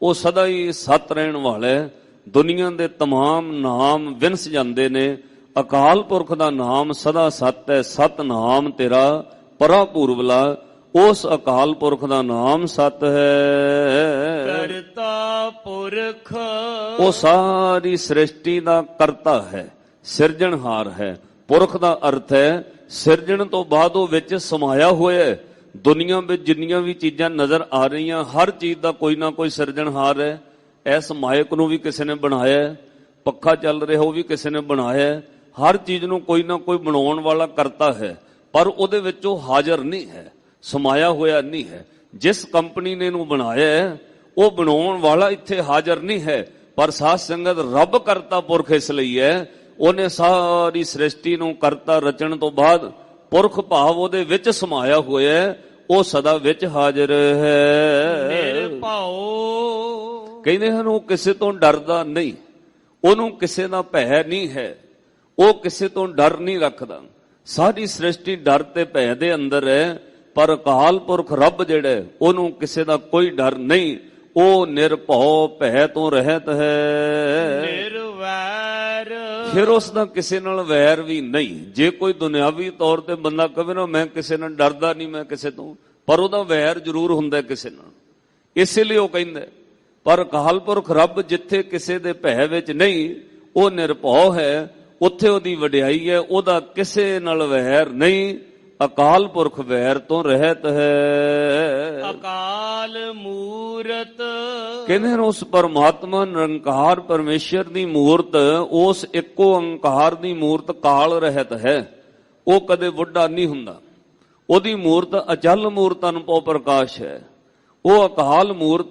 ਉਹ ਸਦਾ ਹੀ ਸਤ ਰਹਿਣ ਵਾਲਾ ਹੈ। ਦੁਨੀਆ ਦੇ तमाम ਨਾਮ ਵਿੰਸ ਜਾਂਦੇ ਨੇ। ਅਕਾਲ ਪੁਰਖ ਦਾ ਨਾਮ ਸਦਾ ਸਤ ਹੈ। ਸਤ ਨਾਮ ਤੇਰਾ ਪਰਾ ਪੂਰਬਲਾ। ਉਸ ਅਕਾਲ ਪੁਰਖ ਦਾ ਨਾਮ ਸਤ ਹੈ। ਕਰਤਾ ਪੁਰਖ। ਉਹ ਸਾਰੀ ਸ੍ਰਿਸ਼ਟੀ ਦਾ ਕਰਤਾ ਹੈ, ਸਿਰਜਣਹਾਰ ਹੈ। ਪੁਰਖ ਦਾ ਅਰਥ ਹੈ ਸਿਰਜਣ ਤੋਂ ਬਾਅਦ ਉਹ ਵਿੱਚ ਸਮਾਇਆ ਹੋਇਆ ਹੈ। ਦੁਨੀਆ ਵਿੱਚ ਜਿੰਨੀਆਂ ਵੀ ਚੀਜ਼ਾਂ ਨਜ਼ਰ ਆ ਰਹੀਆਂ ਹਰ ਚੀਜ਼ ਦਾ ਕੋਈ ਨਾ ਕੋਈ ਸਿਰਜਣਹਾਰ ਹੈ। ਇਸ ਮਾਇਕ ਨੂੰ ਵੀ ਕਿਸੇ ਨੇ ਬਣਾਇਆ ਹੈ। ਪੱਖਾ ਚੱਲ ਰਿਹਾ ਉਹ ਵੀ ਕਿਸੇ ਨੇ ਬਣਾਇਆ ਹੈ। ਹਰ ਚੀਜ਼ ਨੂੰ ਕੋਈ ਨਾ ਕੋਈ ਬਣਾਉਣ ਵਾਲਾ ਕਰਤਾ ਹੈ ਪਰ ਉਹਦੇ ਵਿੱਚ ਉਹ ਹਾਜ਼ਰ ਨਹੀਂ ਹੈ, ਸਮਾਇਆ ਹੋਇਆ ਨਹੀਂ ਹੈ। ਜਿਸ ਕੰਪਨੀ ਨੇ ਇਹਨੂੰ ਬਣਾਇਆ ਹੈ ਉਹ ਬਣਾਉਣ ਵਾਲਾ ਇੱਥੇ ਹਾਜ਼ਰ ਨਹੀਂ ਹੈ ਪਰ ਸਾਧ ਸੰਗਤ ਰੱਬ ਕਰਤਾ ਪੁਰਖ ਇਸ ਲਈ ਹੈ। ਉਹਨੇ ਸਾਰੀ ਸ੍ਰਿਸ਼ਟੀ ਨੂੰ ਕਰਤਾ ਰਚਣ ਤੋਂ ਬਾਅਦ ਪੁਰਖ ਭਾਵ ਉਹਦੇ ਵਿੱਚ ਸਮਾਇਆ ਹੋਇਆ ਹੈ। ਉਹ ਸਦਾ ਵਿੱਚ ਹਾਜ਼ਰ ਹੈ। ਨਿਰਭਉ। ਕਹਿੰਦੇ ਹਨ ਉਹ ਕਿਸੇ ਤੋਂ ਡਰਦਾ ਨਹੀਂ। ਉਹਨੂੰ ਕਿਸੇ ਦਾ ਭੈ ਨਹੀਂ ਹੈ। ਉਹ ਕਿਸੇ ਤੋਂ ਡਰ ਨਹੀਂ ਰੱਖਦਾ। ਸਾਰੀ ਸ੍ਰਿਸ਼ਟੀ ਡਰ ਤੇ ਭੈ ਦੇ ਅੰਦਰ ਹੈ ਪਰ ਅਕਾਲ ਪੁਰਖ ਰੱਬ ਜਿਹੜਾ ਉਹਨੂੰ ਕਿਸੇ ਦਾ ਕੋਈ ਡਰ ਨਹੀਂ। ਉਹ ਨਿਰਭਉ ਭੈ ਤੋਂ ਰਹਿਤ ਹੈ। ਨਿਰਵੈਰ। ਫਿਰ ਉਸ ਦਾ ਕਿਸੇ ਨਾਲ ਵੈਰ ਵੀ ਨਹੀਂ। ਜੇ ਕੋਈ ਦੁਨਿਆਵੀ ਤੌਰ ਤੇ ਬੰਦਾ ਕਹੇ ਨਾ ਮੈਂ ਕਿਸੇ ਨਾਲ ਡਰਦਾ ਨਹੀਂ, ਮੈਂ ਕਿਸੇ ਤੋਂ, ਪਰ ਉਹਦਾ ਵੈਰ ਜ਼ਰੂਰ ਹੁੰਦਾ ਕਿਸੇ ਨਾਲ। ਇਸੇ ਲਈ ਉਹ ਕਹਿੰਦਾ ਪਰ ਅਕਾਲ ਪੁਰਖ ਰੱਬ ਜਿੱਥੇ ਕਿਸੇ ਦੇ ਭੈ ਵਿੱਚ ਨਹੀਂ, ਉਹ ਨਿਰਭਉ ਹੈ, ਉੱਥੇ ਉਹਦੀ ਵਡਿਆਈ ਹੈ। ਉਹਦਾ ਕਿਸੇ ਨਾਲ ਵੈਰ ਨਹੀਂ। ਅਕਾਲ ਪੁਰਖ ਵੈਰ ਤੋਂ ਰਹਿਤ ਹੈ। ਅਕਾਲ ਮੂਰਤ। ਕਹਿੰਦੇ ਨੇ ਉਸ ਪਰਮਾਤਮਾ ਨਿਰੰਕਾਰ ਪਰਮੇਸ਼ਰ ਦੀ ਮੂਰਤ, ਉਸ ਇੱਕੋ ਓੰਕਾਰ ਦੀ ਮੂਰਤ ਕਾਲ ਰਹਿਤ ਹੈ। ਉਹ ਕਦੇ ਬੁੱਢਾ ਨਹੀਂ ਹੁੰਦਾ। ਉਹਦੀ ਮੂਰਤ ਅਚਲ ਮੂਰਤ ਅਨੁਭਵ ਪ੍ਰਕਾਸ਼ ਹੈ। ਉਹ ਅਕਾਲ ਮੂਰਤ,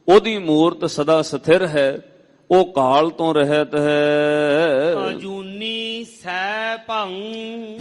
ਉਹਦੀ ਮੂਰਤ ਸਦਾ ਸਥਿਰ ਹੈ। ਉਹ ਕਾਲ ਤੋਂ ਰਹਿਤ ਹੈ। ਅਜੂਨੀ ਸੈ ਭੰ।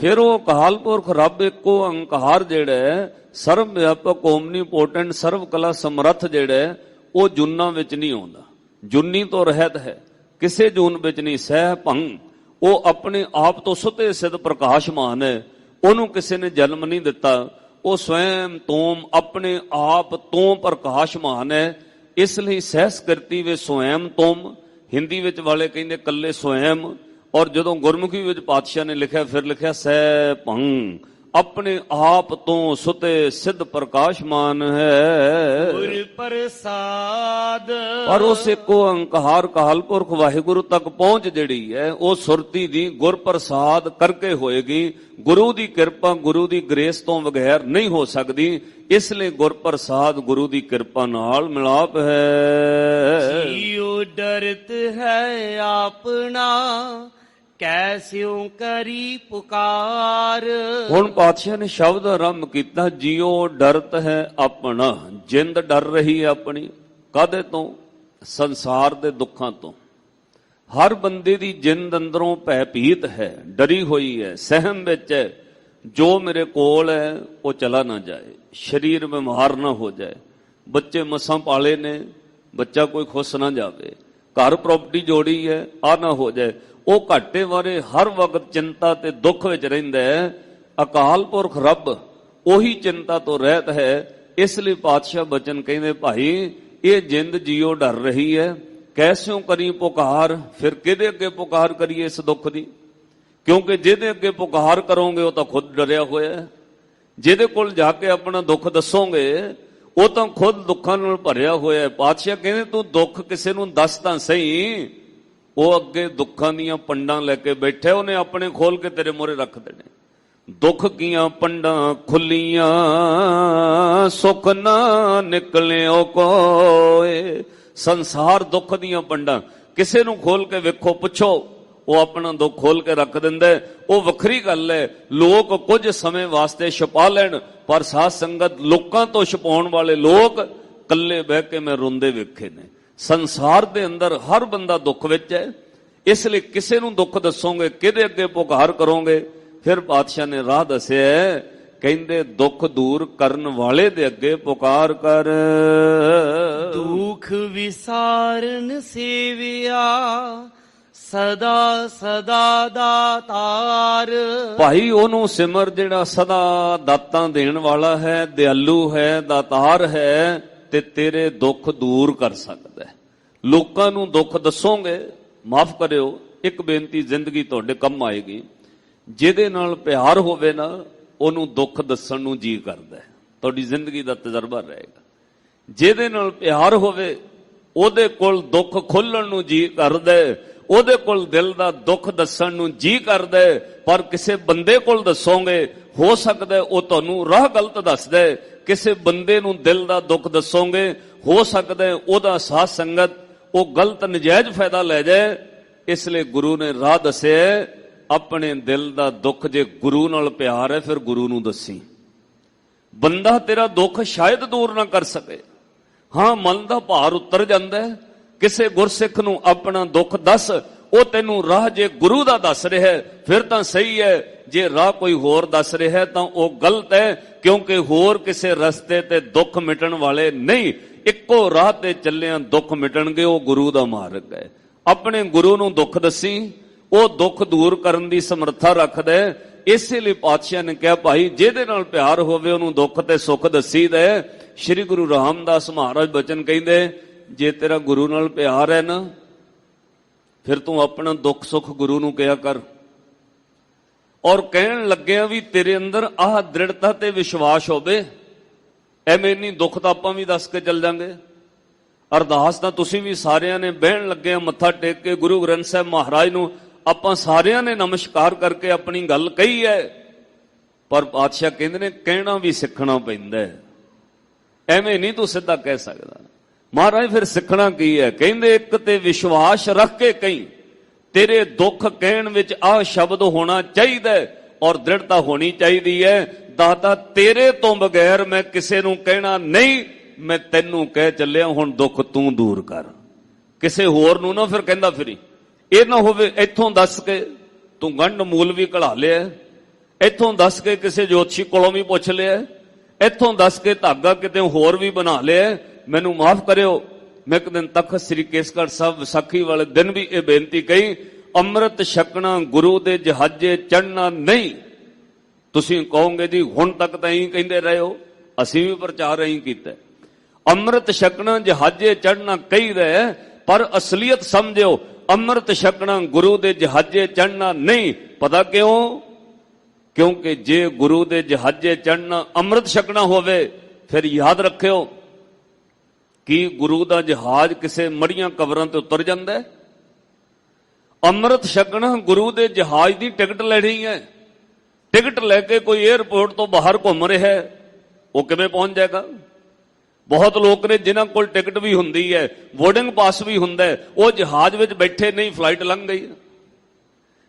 ਫਿਰ ਉਹ ਅਕਾਲ ਪੁਰਖ ਰੱਬ ਇੱਕੋ ਓੰਕਾਰ ਜਿਹੜਾ ਹੈ, ਸਰਵ ਵਿਆਪਕ ਓਮਨੀਪੋਟੈਂਟ ਸਰਵ ਕਲਾ ਸਮਰੱਥ ਜਿਹੜਾ ਹੈ, ਉਹ ਜੁਨਾਂ ਵਿੱਚ ਨਹੀਂ ਆਉਂਦਾ। ਜੁਨੀ ਤੋਂ ਰਹਿਤ ਹੈ, ਕਿਸੇ ਜੂਨ ਵਿੱਚ ਨਹੀਂ। ਸਹਿ ਭੰ, ਉਹ ਆਪਣੇ ਆਪ ਤੋਂ ਸੁਤੇ ਸਿੱਧ ਪ੍ਰਕਾਸ਼ਮਾਨ ਹੈ। ਉਹਨੂੰ ਕਿਸੇ ਨੇ ਜਨਮ ਨਹੀਂ ਦਿੱਤਾ। ਉਹ ਸਵੈਮ ਤੋਂ ਆਪਣੇ ਆਪ ਤੋਂ ਪ੍ਰਕਾਸ਼ਮਾਨ ਹੈ। ਇਸ ਲਈ ਸਹਿਸਕ੍ਰਿਤੀ ਵਿੱਚ ਸਵੈਮ ਤੋਮ, ਹਿੰਦੀ ਵਿੱਚ ਵਾਲੇ ਕਹਿੰਦੇ ਕੱਲੇ ਸਵੈਮ, ਔਰ ਜਦੋਂ ਗੁਰਮੁਖੀ ਵਿੱਚ ਪਾਤਸ਼ਾਹ ਨੇ ਲਿਖਿਆ ਫਿਰ ਲਿਖਿਆ ਸਹਿ ਭੰ, ਆਪਣੇ ਆਪ ਤੋਂ ਸੁਤੇ ਸਿੱਧ ਪ੍ਰਕਾਸ਼ਮਾਨ ਹੈ। ਗੁਰ ਪ੍ਰਸਾਦ। ਪਰ ਉਸ ਇੱਕੋ ਓੰਕਾਰ ਅਕਾਲ ਪੁਰਖ ਵਾਹਿਗੁਰੂ ਤੱਕ ਪਹੁੰਚ ਜਿਹੜੀ ਹੈ ਉਹ ਸੁਰਤੀ ਦੀ ਗੁਰ ਪ੍ਰਸਾਦ ਕਰਕੇ ਹੋਏਗੀ। ਗੁਰੂ ਦੀ ਕਿਰਪਾ, ਗੁਰੂ ਦੀ ਗ੍ਰੇਸ ਤੋਂ ਬਗੈਰ ਨਹੀਂ ਹੋ ਸਕਦੀ। ਇਸ ਲਈ ਗੁਰ ਪ੍ਰਸਾਦ ਗੁਰੂ ਦੀ ਕਿਰਪਾ ਨਾਲ ਮਿਲਾਪ ਹੈ। ਜੀਉ ਡਰਤ ਹੈ ਆਪਣਾ ਕੈਸਿਉ ਕਰੀ ਪੁਕਾਰ। ਹੁਣ ਪਾਤਸ਼ਾਹ ਨੇ ਸ਼ਬਦ ਆਰੰਭ ਕੀਤਾ, ਜੀਉ ਡਰਤ ਹੈ ਆਪਣਾ। ਜਿੰਦ ਡਰ ਰਹੀ ਹੈ ਆਪਣੀ, ਕਾਹਦੇ ਤੋਂ? ਸੰਸਾਰ ਦੇ ਦੁੱਖਾਂ ਤੋਂ। ਹਰ ਬੰਦੇ ਦੀ ਜਿੰਦ ਅੰਦਰੋਂ ਭੈ ਭੀਤ ਹੈ, ਡਰੀ ਹੋਈ ਹੈ, ਸਹਿਮ ਵਿੱਚ ਹੈ। ਜੋ ਮੇਰੇ ਕੋਲ ਹੈ ਉਹ ਚਲਾ ਨਾ ਜਾਏ, ਸਰੀਰ ਬਿਮਾਰ ਨਾ ਹੋ ਜਾਏ, ਬੱਚੇ ਮਸਾਂ ਪਾਲੇ ਨੇ, ਬੱਚਾ ਕੋਈ ਖੁਸ਼ ਨਾ ਜਾਵੇ, ਘਰ ਪ੍ਰਾਪਰਟੀ ਜੋੜੀ ਹੈ ਆ ਨਾ ਹੋ ਜਾਏ। ਉਹ ਘਾਟੇ ਬਾਰੇ ਹਰ ਵਕਤ ਚਿੰਤਾ ਤੇ ਦੁੱਖ ਵਿੱਚ ਰਹਿੰਦਾ ਹੈ। ਅਕਾਲ ਪੁਰਖ ਰੱਬ ਉਹੀ ਚਿੰਤਾ ਤੋਂ ਰਹਿਤ ਹੈ। ਇਸ ਲਈ ਪਾਤਸ਼ਾਹ ਬਚਨ ਕਹਿੰਦੇ, ਭਾਈ ਇਹ ਜਿੰਦ ਜੀਓ ਡਰ ਰਹੀ ਹੈ, ਕੈਸਿਓ ਕਰੀ ਪੁਕਾਰ। ਫਿਰ ਕਿਹਦੇ ਅੱਗੇ ਪੁਕਾਰ ਕਰੀਏ ਇਸ ਦੁੱਖ ਦੀ? ਕਿਉਂਕਿ ਜਿਹਦੇ ਅੱਗੇ ਪੁਕਾਰ ਕਰੋਗੇ ਉਹ ਤਾਂ ਖੁਦ ਡਰਿਆ ਹੋਇਆ ਹੈ। ਜਿਹਦੇ ਕੋਲ ਜਾ ਕੇ ਆਪਣਾ ਦੁੱਖ ਦੱਸੋਗੇ ਉਹ ਤਾਂ ਖੁਦ ਦੁੱਖਾਂ ਨਾਲ ਭਰਿਆ ਹੋਇਆ ਹੈ। ਪਾਤਸ਼ਾਹ ਕਹਿੰਦੇ ਤੂੰ ਦੁੱਖ ਕਿਸੇ ਨੂੰ ਦੱਸ ਤਾਂ ਸਹੀ। ਉਹ ਅੱਗੇ ਦੁੱਖਾਂ ਦੀਆਂ ਪੰਡਾਂ ਲੈ ਕੇ ਬੈਠਾ, ਉਹਨੇ ਆਪਣੇ ਖੋਲ ਕੇ ਤੇਰੇ ਮੂਹਰੇ ਰੱਖ ਦੇਣੇ। ਦੁੱਖ ਕੀਆਂ ਪੰਡਾਂ ਖੁੱਲੀਆਂ, ਸੁੱਖ ਨਾ ਨਿਕਲਿਓ ਕੋਏ। ਸੰਸਾਰ ਦੁੱਖ ਦੀਆਂ ਪੰਡਾਂ, ਕਿਸੇ ਨੂੰ ਖੋਲ ਕੇ ਵੇਖੋ, ਪੁੱਛੋ, ਉਹ ਆਪਣਾ ਦੁੱਖ ਖੋਲ ਕੇ ਰੱਖ ਦਿੰਦਾ। ਉਹ ਵੱਖਰੀ ਗੱਲ ਹੈ, ਲੋਕ ਕੁਝ ਸਮੇਂ ਵਾਸਤੇ ਛੁਪਾ ਲੈਣ, ਪਰ ਸਾਧ ਸੰਗਤ ਲੋਕਾਂ ਤੋਂ ਛੁਪਾਉਣ ਵਾਲੇ ਲੋਕ ਇਕੱਲੇ ਬਹਿ ਕੇ ਮੈਂ ਰੋਂਦੇ ਵੇਖੇ ਨੇ। ਸੰਸਾਰ ਦੇ ਅੰਦਰ ਹਰ ਬੰਦਾ ਦੁੱਖ ਵਿੱਚ ਹੈ। ਇਸ ਲਈ ਕਿਸੇ ਨੂੰ ਦੁੱਖ ਦੱਸੋਗੇ, ਕਿਹਦੇ ਅੱਗੇ ਪੁਕਾਰ ਕਰੋਗੇ? ਫਿਰ ਪਾਤਸ਼ਾਹ ਨੇ ਰਾਹ ਦੱਸਿਆ, ਕਹਿੰਦੇ ਦੁੱਖ ਦੂਰ ਕਰਨ ਵਾਲੇ ਦੇ ਅੱਗੇ ਪੁਕਾਰ ਕਰ। ਦੁਖ ਵਿਸਾਰਨ ਸੇਵਿਆ, ਸਦਾ ਸਦਾ ਦਾਤਾਰ। ਭਾਈ ਉਹਨੂੰ ਸਿਮਰ ਜਿਹੜਾ ਸਦਾ ਦਾਤਾਂ ਦੇਣ ਵਾਲਾ ਹੈ, ਦਿਆਲੂ ਹੈ, ਦਾਤਾਰ ਹੈ, ਤੇ ਤੇਰੇ ਦੁੱਖ ਦੂਰ ਕਰ ਸਕਦਾ ਹੈ। ਲੋਕਾਂ ਨੂੰ ਦੁੱਖ ਦੱਸੋਗੇ, ਮਾਫ ਕਰਿਓ, ਇੱਕ ਬੇਨਤੀ ਜ਼ਿੰਦਗੀ ਤੁਹਾਡੇ ਕੰਮ ਆਏਗੀ। ਜਿਹਦੇ ਨਾਲ ਪਿਆਰ ਹੋਵੇ ਨਾ, ਉਹਨੂੰ ਦੁੱਖ ਦੱਸਣ ਨੂੰ ਜੀ ਕਰਦਾ ਹੈ। ਤੁਹਾਡੀ ਜ਼ਿੰਦਗੀ ਦਾ ਤਜਰਬਾ ਰਹੇਗਾ। ਜਿਹਦੇ ਨਾਲ ਪਿਆਰ ਹੋਵੇ ਉਹਦੇ ਕੋਲ ਦੁੱਖ ਖੋਲਣ ਨੂੰ ਜੀ ਕਰਦਾ, ਉਹਦੇ ਕੋਲ ਦਿਲ ਦਾ ਦੁੱਖ ਦੱਸਣ ਨੂੰ ਜੀ ਕਰਦਾ। ਪਰ ਕਿਸੇ ਬੰਦੇ ਕੋਲ ਦੱਸੋਗੇ, ਹੋ ਸਕਦਾ ਉਹ ਤੁਹਾਨੂੰ ਰਾਹ ਗਲਤ ਦੱਸਦਾ। ਕਿਸੇ ਬੰਦੇ ਨੂੰ ਦਿਲ ਦਾ ਦੁੱਖ ਦੱਸੋਗੇ, ਹੋ ਸਕਦਾ ਉਹਦਾ ਸਾਧ ਸੰਗਤ ਉਹ ਗਲਤ ਨਜਾਇਜ਼ ਫਾਇਦਾ ਲੈ ਜਾਏ। ਇਸ ਲਈ ਗੁਰੂ ਨੇ ਰਾਹ ਦੱਸਿਆ, ਆਪਣੇ ਦਿਲ ਦਾ ਦੁੱਖ ਜੇ ਗੁਰੂ ਨਾਲ ਪਿਆਰ ਹੈ ਫਿਰ ਗੁਰੂ ਨੂੰ ਦੱਸੀ। ਬੰਦਾ ਤੇਰਾ ਦੁੱਖ ਸ਼ਾਇਦ ਦੂਰ ਨਾ ਕਰ ਸਕੇ, ਹਾਂ ਮਨ ਦਾ ਭਾਰ ਉਤਰ ਜਾਂਦਾ ਹੈ। ਕਿਸੇ ਗੁਰਸਿੱਖ ਨੂੰ ਆਪਣਾ ਦੁੱਖ ਦੱਸ, ਉਹ ਤੈਨੂੰ ਰਾਹ ਜੇ ਗੁਰੂ ਦਾ ਦੱਸ ਰਿਹਾ ਫਿਰ ਤਾਂ ਸਹੀ ਹੈ, ਜੇ ਰਾਹ ਕੋਈ ਹੋਰ ਦੱਸ ਰਿਹਾ ਤਾਂ ਉਹ ਗਲਤ ਹੈ। ਕਿਉਂਕਿ ਹੋਰ ਕਿਸੇ ਰਸਤੇ ਤੇ ਦੁੱਖ ਮਿਟਣ ਵਾਲੇ ਨਹੀਂ, ਇੱਕੋ ਰਾਹ ਤੇ ਚੱਲਿਆਂ ਦੁੱਖ ਮਿਟਣਗੇ, ਉਹ ਗੁਰੂ ਦਾ ਮਾਰਗ ਹੈ। ਆਪਣੇ ਗੁਰੂ ਨੂੰ ਦੁੱਖ ਦੱਸੀ, ਉਹ ਦੁੱਖ ਦੂਰ ਕਰਨ ਦੀ ਸਮਰੱਥਾ ਰੱਖਦਾ। ਇਸੇ ਲਈ ਪਾਤਸ਼ਾਹ ਨੇ ਕਿਹਾ, ਭਾਈ ਜਿਹਦੇ ਨਾਲ ਪਿਆਰ ਹੋਵੇ ਉਹਨੂੰ ਦੁੱਖ ਤੇ ਸੁੱਖ ਦੱਸੀਦਾ। ਸ਼੍ਰੀ ਗੁਰੂ ਰਾਮਦਾਸ ਮਹਾਰਾਜ ਬਚਨ ਕਹਿੰਦੇ, ਜੇ ਤੇਰਾ ਗੁਰੂ ਨਾਲ ਪਿਆਰ ਹੈ ਨਾ, ਫਿਰ ਤੂੰ ਆਪਣਾ ਦੁੱਖ ਸੁੱਖ ਗੁਰੂ ਨੂੰ ਕਿਹਾ ਕਰ। ਔਰ ਕਹਿਣ ਲੱਗਿਆ ਵੀ ਤੇਰੇ ਅੰਦਰ ਆਹ ਦ੍ਰਿੜਤਾ ਤੇ ਵਿਸ਼ਵਾਸ ਹੋਵੇ। ਐਵੇਂ ਨਹੀਂ ਦੁੱਖ ਤਾਂ ਆਪਾਂ ਵੀ ਦੱਸ ਕੇ ਚੱਲ ਜਾਂਗੇ। ਅਰਦਾਸ ਤਾਂ ਤੁਸੀਂ ਵੀ ਸਾਰਿਆਂ ਨੇ ਬਹਿਣ ਲੱਗੇ ਮੱਥਾ ਟੇਕ ਕੇ ਗੁਰੂ ਗ੍ਰੰਥ ਸਾਹਿਬ ਮਹਾਰਾਜ ਨੂੰ ਆਪਾਂ ਸਾਰਿਆਂ ਨੇ ਨਮਸਕਾਰ ਕਰਕੇ ਆਪਣੀ ਗੱਲ ਕਹੀ ਹੈ। ਪਰ ਪਾਤਸ਼ਾਹ ਕਹਿੰਦੇ ਨੇ ਕਹਿਣਾ ਵੀ ਸਿੱਖਣਾ ਪੈਂਦਾ ਹੈ, ਐਵੇਂ ਨਹੀਂ ਤੂੰ ਸਿੱਧਾ ਕਹਿ ਸਕਦਾ। ਮਹਾਰਾਜ ਫਿਰ ਸਿੱਖਣਾ ਕੀ ਹੈ? ਕਹਿੰਦੇ ਇੱਕ ਤੇ ਵਿਸ਼ਵਾਸ ਰੱਖ ਕੇ ਕਹੀਂ। ਤੇਰੇ ਦੁੱਖ ਕਹਿਣ ਵਿੱਚ ਆਹ ਸ਼ਬਦ ਹੋਣਾ ਚਾਹੀਦਾ ਔਰ ਦ੍ਰਿੜਤਾ ਹੋਣੀ ਚਾਹੀਦੀ ਹੈ, ਦਾਤਾ ਤੇਰੇ ਤੋਂ ਬਗੈਰ ਮੈਂ ਕਿਸੇ ਨੂੰ ਕਹਿਣਾ ਨਹੀਂ, ਮੈਂ ਤੈਨੂੰ ਕਹਿ ਚੱਲਿਆ ਹੁਣ ਦੁੱਖ ਤੂੰ ਦੂਰ ਕਰ। ਕਿਸੇ ਹੋਰ ਨੂੰ ਨਾ ਫਿਰ ਕਹਿੰਦਾ ਫਿਰੀ। ਇਹ ਨਾ ਹੋਵੇ ਇੱਥੋਂ ਦੱਸ ਕੇ ਤੂੰ ਗੰਢ ਮੂਲ ਵੀ ਕਢਾ ਲਿਆ, ਇੱਥੋਂ ਦੱਸ ਕੇ ਕਿਸੇ ਜੋਤਸ਼ੀ ਕੋਲੋਂ ਵੀ ਪੁੱਛ ਲਿਆ, ਇੱਥੋਂ ਦੱਸ ਕੇ ਧਾਗਾ ਕਿਤੇ ਹੋਰ ਵੀ ਬਣਾ ਲਿਆ। ਮੈਨੂੰ ਮਾਫ ਕਰਿਓ, ਮੈਂ ਇੱਕ ਦਿਨ ਤਖਤ ਸ੍ਰੀ ਕੇਸਗੜ੍ਹ ਸਾਹਿਬ ਵਿਸਾਖੀ ਵਾਲੇ ਦਿਨ ਵੀ ਇਹ ਬੇਨਤੀ ਕਹੀ, ਅੰਮ੍ਰਿਤ ਛਕਣਾ ਗੁਰੂ ਦੇ ਜਹਾਜ਼ੇ ਚੜ੍ਹਨਾ ਨਹੀਂ। ਤੁਸੀਂ ਕਹੋਗੇ ਜੀ ਹੁਣ ਤੱਕ ਤਾਂ ਇਹੀ ਕਹਿੰਦੇ ਰਹੇ ਹੋ, ਅਸੀਂ ਵੀ ਪ੍ਰਚਾਰ ਇਹੀ ਕੀਤਾ। ਅੰਮ੍ਰਿਤ ਛਕਣਾ ਜਹਾਜ਼ੇ ਚੜ੍ਹਨਾ ਕਹੀਦਾ, ਪਰ ਅਸਲੀਅਤ ਸਮਝਿਓ, ਅੰਮ੍ਰਿਤ ਛਕਣਾ ਗੁਰੂ ਦੇ ਜਹਾਜ਼ੇ ਚੜ੍ਹਨਾ ਨਹੀਂ। ਪਤਾ ਕਿਉਂ? ਕਿਉਂਕਿ ਜੇ ਗੁਰੂ ਦੇ ਜਹਾਜ਼ੇ ਚੜ੍ਹਨਾ ਅੰਮ੍ਰਿਤ ਛਕਣਾ ਹੋਵੇ, ਫਿਰ ਯਾਦ ਰੱਖਿਓ ਕਿ ਗੁਰੂ ਦਾ ਜਹਾਜ਼ ਕਿਸੇ ਮੜੀਆਂ ਕਬਰਾਂ ਤੇ ਉਤਰ ਜਾਂਦਾ ਹੈ। ਅੰਮ੍ਰਿਤ ਛਕਣਾ ਗੁਰੂ ਦੇ ਜਹਾਜ਼ ਦੀ ਟਿਕਟ ਲੈਣੀ ਹੈ। ਟਿਕਟ ਲੈ ਕੇ ਕੋਈ 에ਅਰਪੋਰਟ ਤੋਂ ਬਾਹਰ ਘੁੰਮ ਰਿਹਾ ਹੈ, ਉਹ ਕਿਵੇਂ ਪਹੁੰਚ ਜਾਏਗਾ? ਬਹੁਤ ਲੋਕ ਨੇ ਜਿਨ੍ਹਾਂ ਕੋਲ ਟਿਕਟ ਵੀ ਹੁੰਦੀ ਹੈ, ਬੋਰਡਿੰਗ ਪਾਸ ਵੀ ਹੁੰਦਾ ਹੈ, ਉਹ ਜਹਾਜ਼ ਵਿੱਚ ਬੈਠੇ ਨਹੀਂ, ਫਲਾਈਟ ਲੰਘ ਗਈ।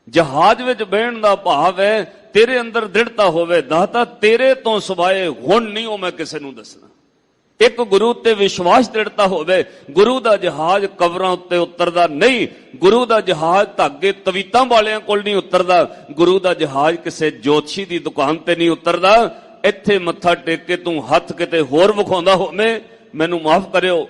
ਜਹਾਜ਼ ਵਿੱਚ ਬਹਿਣ ਦਾ ਭਾਵ ਹੈ ਤੇਰੇ ਅੰਦਰ ਦ੍ਰਿੜਤਾ ਹੋਵੇ, ਦਾਤਾ ਤੇਰੇ ਤੋਂ ਸਿਵਾਏ ਹੁਣ ਨਹੀਂ ਉਹ ਮੈਂ ਕਿਸੇ ਨੂੰ ਦੱਸਣਾ। ਇੱਕ ਗੁਰੂ ਉੱਤੇ ਵਿਸ਼ਵਾਸ ਦ੍ਰਿੜਤਾ ਹੋਵੇ। ਗੁਰੂ ਦਾ ਜਹਾਜ਼ ਕਬਰਾਂ ਉੱਤੇ ਉਤਰਦਾ ਨਹੀਂ, ਗੁਰੂ ਦਾ ਜਹਾਜ਼ ਧਾਗੇ ਤਵੀਤਾਂ ਵਾਲਿਆਂ ਕੋਲ ਨਹੀਂ ਉਤਰਦਾ, ਗੁਰੂ ਦਾ ਜਹਾਜ਼ ਕਿਸੇ ਜੋਤਸ਼ੀ ਦੀ ਦੁਕਾਨ ਤੇ ਨਹੀਂ ਉਤਰਦਾ। ਇੱਥੇ ਮੱਥਾ ਟੇਕ ਕੇ ਤੂੰ ਹੱਥ ਕਿਤੇ ਹੋਰ ਵਿਖਾਉਂਦਾ ਹੋਵੇਂ, ਮੈਨੂੰ ਮਾਫ ਕਰਿਓ,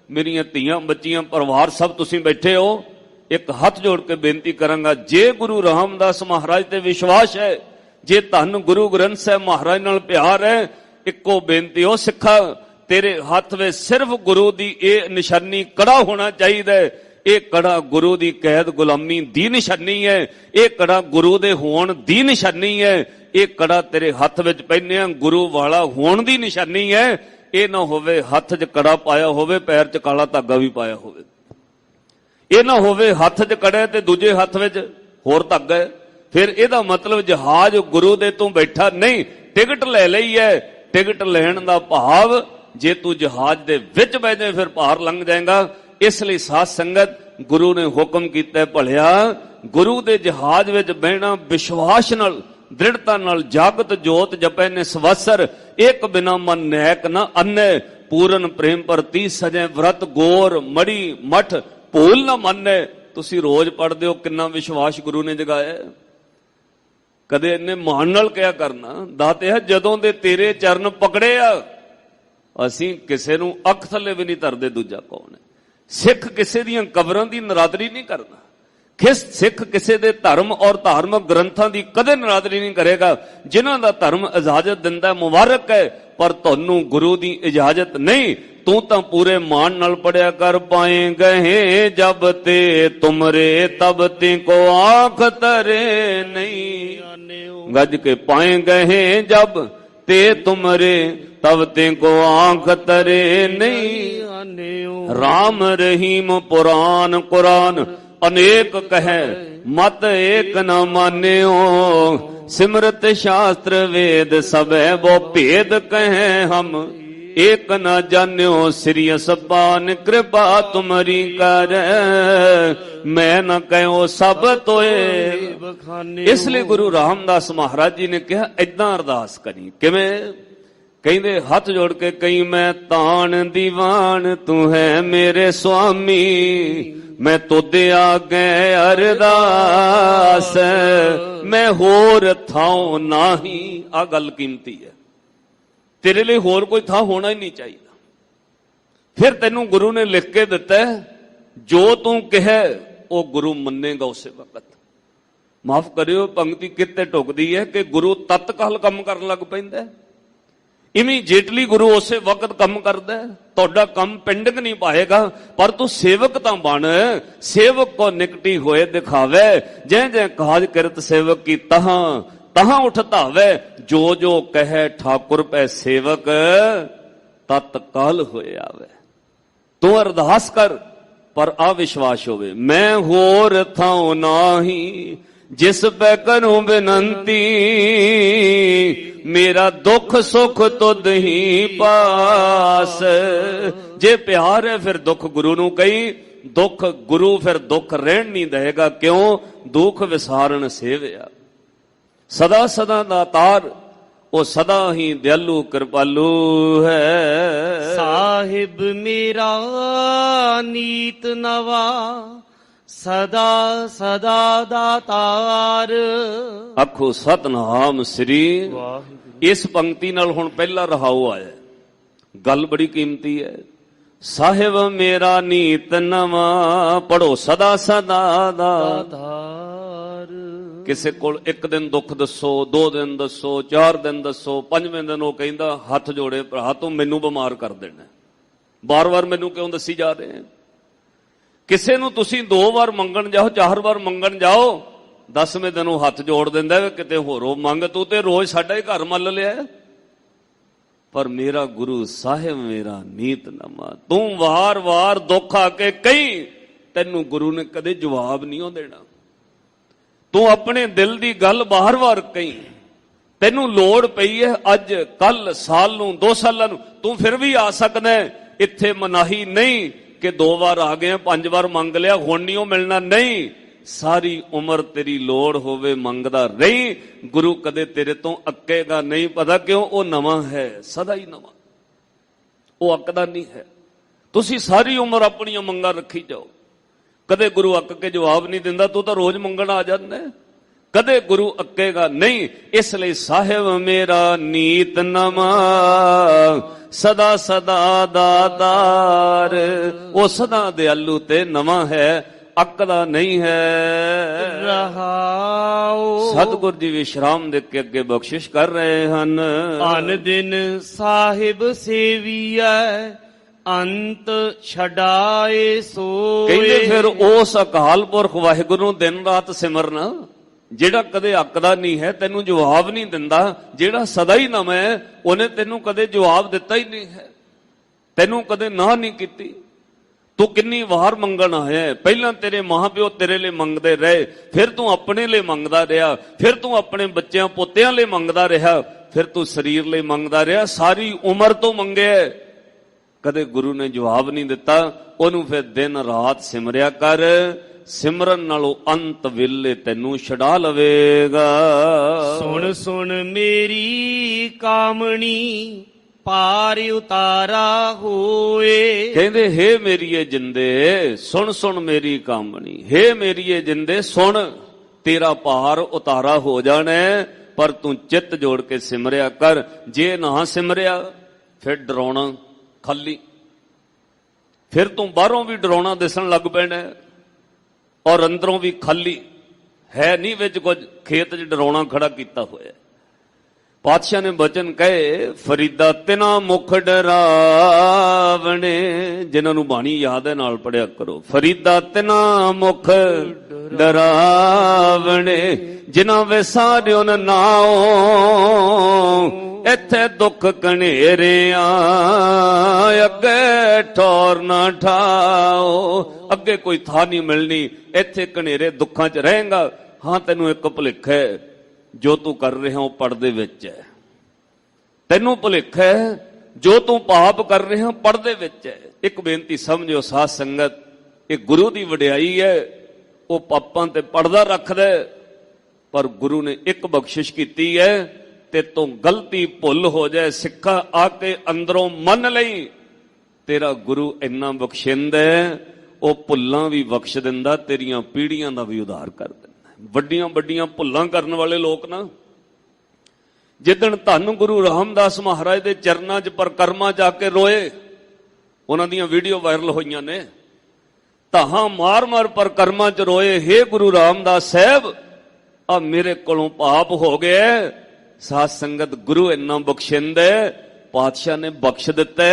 ਮੇਰੀਆਂ ਧੀਆਂ ਬੱਚੀਆਂ ਪਰਿਵਾਰ ਸਭ ਤੁਸੀਂ ਬੈਠੇ ਹੋ, ਇੱਕ ਹੱਥ ਜੋੜ ਕੇ ਬੇਨਤੀ ਕਰਾਂਗਾ, ਜੇ ਗੁਰੂ ਰਾਮਦਾਸ ਮਹਾਰਾਜ ਤੇ ਵਿਸ਼ਵਾਸ ਹੈ, ਜੇ ਧੰਨ ਗੁਰੂ ਗ੍ਰੰਥ ਸਾਹਿਬ ਮਹਾਰਾਜ ਨਾਲ ਪਿਆਰ ਹੈ, ਇੱਕੋ ਬੇਨਤੀ ਹੋ ਸਿੱਖਾ, ਤੇਰੇ ਹੱਥ ਵਿੱਚ ਸਿਰਫ ਗੁਰੂ ਦੀ ਇਹ ਨਿਸ਼ਾਨੀ ਕੜਾ ਹੋਣਾ ਚਾਹੀਦਾ ਹੈ। ਇਹ ਕੜਾ ਗੁਰੂ ਦੀ ਕੈਦ ਗੁਲਾਮੀ ਦੀ ਨਿਸ਼ਾਨੀ ਹੈ, ਇਹ ਕੜਾ ਗੁਰੂ ਦੇ ਹੋਣ ਦੀ ਨਿਸ਼ਾਨੀ ਹੈ, ਇਹ ਕੜਾ ਤੇਰੇ ਹੱਥ ਵਿੱਚ ਪਹਿਨਿਆ ਗੁਰੂ ਵਾਲਾ ਹੋਣ ਦੀ ਨਿਸ਼ਾਨੀ ਹੈ। ਇਹ ਨਾ ਹੋਵੇ ਹੱਥ 'ਚ ਕੜਾ ਪਾਇਆ ਹੋਵੇ, ਪੈਰ 'ਚ ਕਾਲਾ ਧਾਗਾ ਵੀ ਪਾਇਆ ਹੋਵੇ। ਇਹ ਨਾ ਹੋਵੇ ਹੱਥ 'ਚ ਕੜਾ ਤੇ ਦੂਜੇ ਹੱਥ ਵਿੱਚ ਹੋਰ ਧਾਗਾ ਹੈ, ਫਿਰ ਇਹਦਾ ਮਤਲਬ ਜਹਾਜ਼ ਗੁਰੂ ਦੇ ਤੋਂ ਬੈਠਾ ਨਹੀਂ, ਟਿਕਟ ਲੈ ਲਈ ਹੈ। ਟਿਕਟ ਲੈਣ ਦਾ ਭਾਵ ਜੇ ਤੂੰ ਜਹਾਜ਼ ਦੇ ਵਿੱਚ ਬਹਿ ਜਾਏ ਫਿਰ ਪਾਰ ਲੰਘ ਜਾਏਗਾ। ਇਸ ਲਈ ਸਾਧ ਸੰਗਤ ਗੁਰੂ ਨੇ ਹੁਕਮ ਕੀਤਾ, ਭਲਿਆ ਗੁਰੂ ਦੇ ਜਹਾਜ਼ ਵਿੱਚ ਬਹਿਣਾ ਵਿਸ਼ਵਾਸ ਨਾਲ, ਦ੍ਰਿੜਤਾ ਨਾਲ, ਜਾਗਤ ਜੋਤ ਜਪੈ ਨਿਸਵਸਰ, ਇੱਕ ਬਿਨਾ ਮਨ ਨੈਕ ਨਾ ਅੰਨੇ, ਪੂਰਨ ਪ੍ਰੇਮ ਪ੍ਰਤੀ ਸਜੈ ਵਰਤ ਗੋਰ ਮੜੀ ਮਠ ਭੂਲ ਨਾ ਮੰਨੇ। ਤੁਸੀਂ ਰੋਜ਼ ਪੜ੍ਹਦੇ ਹੋ, ਕਿੰਨਾ ਵਿਸ਼ਵਾਸ ਗੁਰੂ ਨੇ ਜਗਾਇਆ। ਕਦੇ ਇਹਨੇ ਮਾਣ ਨਾਲ ਕਿਹਾ ਕਰਨਾ, ਦਾਤਿਆ ਜਦੋਂ ਦੇ ਤੇਰੇ ਚਰਨ ਪਕੜੇ ਆ, ਅਸੀਂ ਕਿਸੇ ਨੂੰ ਅੱਖ ਥੱਲੇ ਵੀ ਨਹੀਂ ਧਰਦੇ। ਦੂਜਾ ਕੌਣ ਹੈ? ਸਿੱਖ ਕਿਸੇ ਦੀਆਂ ਕਬਰਾਂ ਦੀ ਨਰਾਦਰੀ ਨਹੀਂ ਕਰਦਾ। ਸਿੱਖ ਕਿਸੇ ਦੇ ਧਰਮ ਔਰ ਧਾਰਮਿਕ ਗ੍ਰੰਥਾਂ ਦੀ ਕਦੇ ਨਰਾਦਰੀ ਨਹੀਂ ਕਰੇਗਾ। ਜਿਨ੍ਹਾਂ ਦਾ ਧਰਮ ਇਜਾਜ਼ਤ ਦਿੰਦਾ ਮੁਬਾਰਕ ਹੈ, ਪਰ ਤੁਹਾਨੂੰ ਗੁਰੂ ਦੀ ਇਜਾਜ਼ਤ ਨਹੀਂ। ਤੂੰ ਤਾਂ ਪੂਰੇ ਮਾਣ ਨਾਲ ਪੜਿਆ ਕਰ, ਪਾਏ ਗਏ ਜਬ ਤੇ ਤੁਮਰੇ ਤਬ ਤੇ ਕੋ ਆਂਖ ਤਰੇ ਨਹੀਂ। ਗੱਜ ਕੇ ਪਾਏ ਗਏ ਜਬ ਤੇ ਤੁਮਰੇ ਤਬ ਤੇ ਕੋ ਆਂਖ ਤਰੇ ਨਹੀਂ। ਰਾਮ ਰਹੀਮ ਪੁਰਾਨ ਕੁਰਾਨ ਅਨੇਕ ਕਹੈ, ਮਤ ਏਕ ਨ ਮਾਨਿਓ। ਸਿਮਰਤ ਸ਼ਾਸਤਰ ਵੇਦ ਸਭੈ ਬੋ ਭੇਦ ਕਹੈ ਹਮ, ਏਕ ਨ ਜਾਣਿਓ। ਸ੍ਰੀ ਸਬਾਨ ਕਿਰਪਾ ਤੁਮਰੀ ਕਰੈ, ਮੈਂ ਨ ਕਹਿਓ ਸਭ ਤੋਏ ਬਖਾਨੇ। ਇਸ ਲਈ ਗੁਰੂ ਰਾਮਦਾਸ ਮਹਾਰਾਜ ਜੀ ਨੇ ਕਿਹਾ ਏਦਾਂ ਅਰਦਾਸ ਕਰੀ। ਕਿਵੇਂ? ਕਹਿੰਦੇ ਹੱਥ ਜੋੜ ਕੇ, ਕਈ ਮੈਂ ਤਾਣ ਦੀਵਾਨ, ਤੂੰ ਹੈ ਮੇਰੇ ਸੁਆਮੀ। ਮੈਂ ਤੋਦੇ ਆਗੇ ਅਰਦਾਸ, ਮੈਂ ਹੋਰ ਥਾਂ ਨਹੀਂ। ਆ ਗੱਲ ਕੀਮਤੀ ਹੈ, ਤੇਰੇ ਲਈ ਹੋਰ ਕੋਈ ਥਾਂ ਹੋਣਾ ਹੀ ਨਹੀਂ ਚਾਹੀਦਾ। ਫਿਰ ਤੈਨੂੰ ਗੁਰੂ ਨੇ ਲਿਖ ਕੇ ਦਿੱਤਾ, ਜੋ ਤੂੰ ਕਹੇ ਉਹ ਗੁਰੂ ਮੰਨੇਗਾ ਉਸੇ ਵਕਤ। ਮਾਫ ਕਰਿਓ, ਪੰਕਤੀ ਕਿਤੇ ਟੁਕਦੀ ਹੈ ਕਿ ਗੁਰੂ ਤਤਕਾਲ ਕੰਮ ਕਰਨ ਲੱਗ ਪੈਂਦਾ। ਇਮੀਡੀਏਟਲੀ ਗੁਰੂ ਉਸੇ ਵਕਤ ਕੰਮ ਕਰਦਾ। ਤੁਹਾਡਾ ਕੰਮ ਪੈਂਡਿੰਗ ਨਹੀਂ ਪਾਏਗਾ, ਪਰ ਤੂੰ ਸੇਵਕ ਤਾਂ ਬਣ। ਸੇਵਕ ਕੋ ਨਿਕਟੀ ਹੋਏ ਦਿਖਾਵੇ, ਜੈ ਜੈ ਕਾਜ ਕਿਰਤ ਸੇਵਕ ਕੀ ਤਹਾਂ ਤਹਾਂ ਉਠ ਧਾਵੇ। ਜੋ ਜੋ ਕਹੇ ਠਾਕੁਰ ਪੈ ਸੇਵਕ, ਤਤਕਾਲ ਹੋਏ ਆਵੇ। ਤੂੰ ਅਰਦਾਸ ਕਰ, ਪਰ ਆ ਵਿਸ਼ਵਾਸ ਹੋਵੇ, ਮੈਂ ਹੋਰ ਥਾਂ ਨਾਹੀ, ਜਿਸ ਪੈ ਕਰੂੰ ਬੇਨੰਤੀ। ਮੇਰਾ ਦੁੱਖ ਸੁੱਖ ਤੁਧ ਹੀ ਪਾਸ। ਜੇ ਪਿਆਰ ਹੈ ਫਿਰ ਦੁੱਖ ਗੁਰੂ ਨੂੰ ਕਹੀ, ਦੁੱਖ ਗੁਰੂ ਫਿਰ ਦੁੱਖ ਰਹਿਣ ਨਹੀਂ ਦੇਗਾ। ਕਿਉਂ? ਦੁੱਖ ਵਿਸਾਰਨ ਸੇਵਿਆ। ਸਦਾ ਸਦਾ ਦਾਤਾਰ, ਉਹ ਸਦਾ ਹੀ ਦਿਆਲੂ ਕਿਰਪਾਲੂ ਹੈ। ਸਾਹਿਬ ਮੇਰਾ ਨੀਤ ਨਵਾ, ਸਦਾ ਸਦਾ ਦਾਤਾਰ। ਆਖੋ ਸਤਨਾਮ ਸ੍ਰੀ। ਇਸ ਪੰਕਤੀ ਨਾਲ ਹੁਣ ਪਹਿਲਾ ਰਹਾਉ ਆਇਆ। ਗੱਲ ਬੜੀ ਕੀਮਤੀ ਹੈ। ਸਾਹਿਬ ਮੇਰਾ ਨੀਤ ਨਵਾਂ, ਪੜੋ ਸਦਾ ਸਦਾ ਦਾਤਾਰ। ਕਿਸੇ ਕੋਲ ਇੱਕ ਦਿਨ ਦੁੱਖ ਦੱਸੋ, 2 ਦਿਨ ਦੱਸੋ, 4 ਦਿਨ ਦੱਸੋ, 5ਵੇਂ ਦਿਨ ਉਹ ਕਹਿੰਦਾ ਹੱਥ ਜੋੜੇ, ਭਰਾ ਤੂੰ ਮੈਨੂੰ ਬਿਮਾਰ ਕਰ ਦੇਣਾ, ਬਾਰ-ਬਾਰ ਮੈਨੂੰ ਕਿਉਂ ਦੱਸੀ ਜਾ ਰਹੇ। ਕਿਸੇ ਨੂੰ ਤੁਸੀਂ 2 ਵਾਰ ਮੰਗਣ ਜਾਓ, 4 ਵਾਰ ਮੰਗਣ ਜਾਓ, 10ਵੇਂ ਦਿਨ ਉਹ ਹੱਥ ਜੋੜ ਦਿੰਦਾ ਵੀ ਕਿਤੇ ਹੋਰੋਂ ਮੰਗ, ਤੂੰ ਤੇ ਰੋਜ਼ ਸਾਡਾ ਹੀ ਘਰ ਮੱਲ ਲਿਆ। ਪਰ ਮੇਰਾ ਗੁਰੂ ਸਾਹਿਬ ਮੇਰਾ ਨੀਤ ਨਵਾਂ, ਤੂੰ ਵਾਰ-ਵਾਰ ਦੁੱਖ ਆ ਕੇ ਕਹੀ, ਤੈਨੂੰ ਗੁਰੂ ਨੇ ਕਦੇ ਜਵਾਬ ਨਹੀਂ ਉਹ ਦੇਣਾ। ਤੂੰ ਆਪਣੇ ਦਿਲ ਦੀ ਗੱਲ ਬਾਰ-ਬਾਰ ਕਹੀ, ਤੈਨੂੰ ਲੋੜ ਪਈ ਹੈ ਅੱਜ ਕੱਲ ਸਾਲ ਨੂੰ 2 ਸਾਲਾਂ ਨੂੰ, ਤੂੰ ਫਿਰ ਵੀ ਆ ਸਕਦਾ। ਇੱਥੇ ਮਨਾਹੀ ਨਹੀਂ ਕਿ 2 ਵਾਰ ਆ ਗਏ 5 ਵਾਰ ਮੰਗ ਲਿਆ ਹੁਣ ਨਹੀਂ ਉਹ ਮਿਲਣਾ। ਨਹੀਂ, ਸਾਰੀ ਉਮਰ ਤੇਰੀ ਲੋੜ ਹੋਵੇ ਮੰਗਦਾ ਰਹੀ, ਗੁਰੂ ਕਦੇ ਤੇਰੇ ਤੋਂ ਅੱਕੇਗਾ ਨਹੀਂ। ਪਤਾ ਕਿਉਂ? ਉਹ ਨਵਾਂ ਹੈ, ਸਦਾ ਹੀ ਨਵਾਂ। ਉਹ ਅੱਕਦਾ ਨਹੀਂ ਹੈ। ਤੁਸੀਂ ਸਾਰੀ ਉਮਰ ਆਪਣੀਆਂ ਮੰਗਾਂ ਰੱਖੀ ਜਾਓ, ਕਦੇ ਗੁਰੂ ਅੱਕ ਕੇ ਜਵਾਬ ਨਹੀਂ ਦਿੰਦਾ, ਤੂੰ ਤਾਂ ਰੋਜ਼ ਮੰਗਣ ਆ ਜਾਂਦਾ, ਕਦੇ ਗੁਰੂ ਅੱਕੇਗਾ ਨਹੀਂ। ਇਸ ਲਈ ਸਾਹਿਬ ਮੇਰਾ ਨੀਤ ਨਵਾਂ, ਸਦਾ ਸਦਾ ਦਾਤਾਰ। ਉਹ ਸਦਾ ਦਿਆਲੂ ਤੇ ਨਵਾਂ ਹੈ, ਅੱਕਦਾ ਨਹੀਂ ਹੈ। ਰਹਾਉ ਸਤਿਗੁਰ ਜੀ ਵਿਸ਼ਰਾਮ ਦੇ ਕੇ ਅੱਗੇ ਬਖਸ਼ਿਸ਼ ਕਰ ਰਹੇ ਹਨ। ਅਨ ਦਿਨ ਸਾਹਿਬ ਸੇਵੀਐ, ਅੰਤ ਛਡਾਏ ਸੋਏ। ਕਹਿੰਦੇ ਫਿਰ ਉਸ ਅਕਾਲ ਪੁਰਖ ਵਾਹਿਗੁਰੂ ਨੂੰ ਦਿਨ ਰਾਤ ਸਿਮਰਨਾ, ਜਿਹੜਾ ਕਦੇ ਅੱਕਦਾ ਨਹੀਂ ਹੈ, ਤੈਨੂੰ ਜਵਾਬ ਨਹੀਂ ਦਿੰਦਾ, ਜਿਹੜਾ ਸਦਾ ਹੀ ਨਵਾਂ ਹੈ, ਉਹਨੇ ਤੈਨੂੰ ਕਦੇ ਜਵਾਬ ਦਿੱਤਾ ਹੀ ਨਹੀਂ ਹੈ, ਤੈਨੂੰ ਕਦੇ ਨਾ ਨਹੀਂ ਕੀਤੀ। ਤੂੰ ਕਿੰਨੀ ਵਾਰ ਮੰਗਣ ਆਇਆ, ਪਹਿਲਾਂ ਤੇਰੇ ਮਾਂ-ਪਿਓ ਤੇਰੇ ਲਈ ਮੰਗਦੇ ਰਹੇ, ਫਿਰ ਤੂੰ ਆਪਣੇ ਲਈ ਮੰਗਦਾ ਰਿਹਾ, ਫਿਰ ਤੂੰ ਆਪਣੇ ਬੱਚਿਆਂ ਪੋਤਿਆਂ ਲਈ ਮੰਗਦਾ ਰਿਹਾ, ਫਿਰ ਤੂੰ ਸਰੀਰ ਲਈ ਮੰਗਦਾ ਰਿਹਾ, ਸਾਰੀ ਉਮਰ ਤੋਂ ਮੰਗਿਆ, ਕਦੇ ਗੁਰੂ ਨੇ ਜਵਾਬ ਨਹੀਂ ਦਿੱਤਾ। ਉਹਨੂੰ ਫਿਰ ਦਿਨ ਰਾਤ ਸਿਮਰਿਆ ਕਰ, ਸਿਮਰਨ ਨਾਲੋਂ ਅੰਤ ਵੇਲੇ ਤੈਨੂੰ ਛਡਾ ਲਵੇਗਾ। ਸੁਣ ਸੁਣ ਮੇਰੀ ਕਾਮਣੀ, ਪਾਰ ਉਤਾਰਾ ਹੋਏ। ਕਹਿੰਦੇ ਹੇ ਮੇਰੀਏ ਜਿੰਦੇ ਸੁਣ ਸੁਣ ਮੇਰੀ ਕਾਮਣੀ, ਹੇ ਮੇਰੀਏ ਜਿੰਦੇ ਸੁਣ, ਤੇਰਾ ਪਾਰ ਉਤਾਰਾ ਹੋ ਜਾਣਾ, ਪਰ ਤੂੰ ਚਿੱਤ ਜੋੜ ਕੇ ਸਿਮਰਿਆ ਕਰ। ਜੇ ਨਾ ਸਿਮਰਿਆ ਫਿਰ ਡਰਾਉਣਾ ਖਾਲੀ, ਫਿਰ ਤੂੰ ਬਾਹਰੋਂ ਵੀ ਡਰਾਉਣਾ ਦਿਸਣ ਲੱਗ ਪੈਣਾ ਔਰ ਅੰਦਰੋਂ ਵੀ ਖਾਲੀ ਹੈ, ਨਹੀਂ ਵਿੱਚ ਕੁਝ, ਖੇਤ 'ਚ ਡਰਾਉਣਾ ਖੜਾ ਕੀਤਾ ਹੋਇਆ। ਪਾਤਸ਼ਾਹ ਨੇ ਬਚਨ ਕਹੇ, ਫਰੀਦਾ ਤਿਨਾ ਮੁਖ ਡਰਾਵਣੇ, ਜਿਨ੍ਹਾਂ ਨੂੰ ਬਾਣੀ ਯਾਦ ਹੈ ਨਾਲ ਪੜਿਆ ਕਰੋ। ਫਰੀਦਾ ਤਿਨਾ ਮੁਖ ਡਰਾਵਣੇ, ਜਿਨ੍ਹਾਂ ਵਿਸਾਰਿਓ ਨਾਉ, ਇੱਥੇ ਦੁੱਖ ਕਨੇਰਿਆਂ, ਅੱਗੇ ਠੌਰ ਨਾ ਠਾਓ। ਅੱਗੇ ਕੋਈ ਥਾਂ ਨਹੀਂ ਮਿਲਣੀ, ਇੱਥੇ ਕਨੇਰੇ ਦੁੱਖਾਂ 'ਚ ਰਹੇਗਾ। ਹਾਂ, ਤੈਨੂੰ ਇੱਕ ਭੁਲੇਖਾ ਹੈ, ਜੋ ਤੂੰ ਕਰ ਰਿਹਾ ਉਹ ਪਰਦੇ ਵਿੱਚ ਹੈ। ਤੈਨੂੰ ਭੁਲੇਖਾ ਹੈ, ਜੋ ਤੂੰ ਪਾਪ ਕਰ ਰਿਹਾ ਪਰਦੇ ਵਿੱਚ ਹੈ। ਇੱਕ ਬੇਨਤੀ ਸਮਝਿਓ ਸਾਧ ਸੰਗਤ, ਇਹ ਗੁਰੂ ਦੀ ਵਡਿਆਈ ਹੈ, ਉਹ ਪਾਪਾਂ ਤੇ ਪਰਦਾ ਰੱਖਦਾ, ਪਰ ਗੁਰੂ ਨੇ ਇੱਕ ਬਖਸ਼ਿਸ਼ ਕੀਤੀ ਹੈ, ਤੇ ਤੋਂ ਗਲਤੀ ਭੁੱਲ ਹੋ ਜਾਏ, ਸਿੱਖਾ ਆ ਕੇ ਅੰਦਰੋਂ ਮੰਨ ਲਈ, ਤੇਰਾ ਗੁਰੂ ਇੰਨਾ ਬਖਸ਼ਿੰਦਾ ਹੈ, ਉਹ ਭੁੱਲਾਂ ਵੀ ਬਖਸ਼ ਦਿੰਦਾ, ਤੇਰੀਆਂ ਪੀੜ੍ਹੀਆਂ ਦਾ ਵੀ ਉਧਾਰ ਕਰ ਦਿੰਦਾ। ਵੱਡੀਆਂ ਵੱਡੀਆਂ ਭੁੱਲਾਂ ਕਰਨ ਵਾਲੇ ਲੋਕ ਨਾ, ਜਿੱਦਣ ਧੰਨ ਗੁਰੂ ਰਾਮਦਾਸ ਮਹਾਰਾਜ ਦੇ ਚਰਨਾਂ 'ਚ ਪਰਕਰਮਾ ਜਾ ਕੇ ਰੋਏ, ਉਹਨਾਂ ਦੀਆਂ ਵੀਡੀਓ ਵਾਇਰਲ ਹੋਈਆਂ ਨੇ, ਤਾਹਾਂ ਮਾਰ ਮਾਰ ਪਰਕਰਮਾ 'ਚ ਰੋਏ, ਹੇ ਗੁਰੂ ਰਾਮਦਾਸ ਸਾਹਿਬ, ਆ ਮੇਰੇ ਕੋਲੋਂ ਪਾਪ ਹੋ ਗਏ। ਸਾਧ ਸੰਗਤ, ਗੁਰੂ ਇੰਨਾ ਬਖਸ਼ਿੰਦਾ, ਪਾਤਸ਼ਾਹ ਨੇ ਬਖਸ਼ ਦਿੱਤਾ।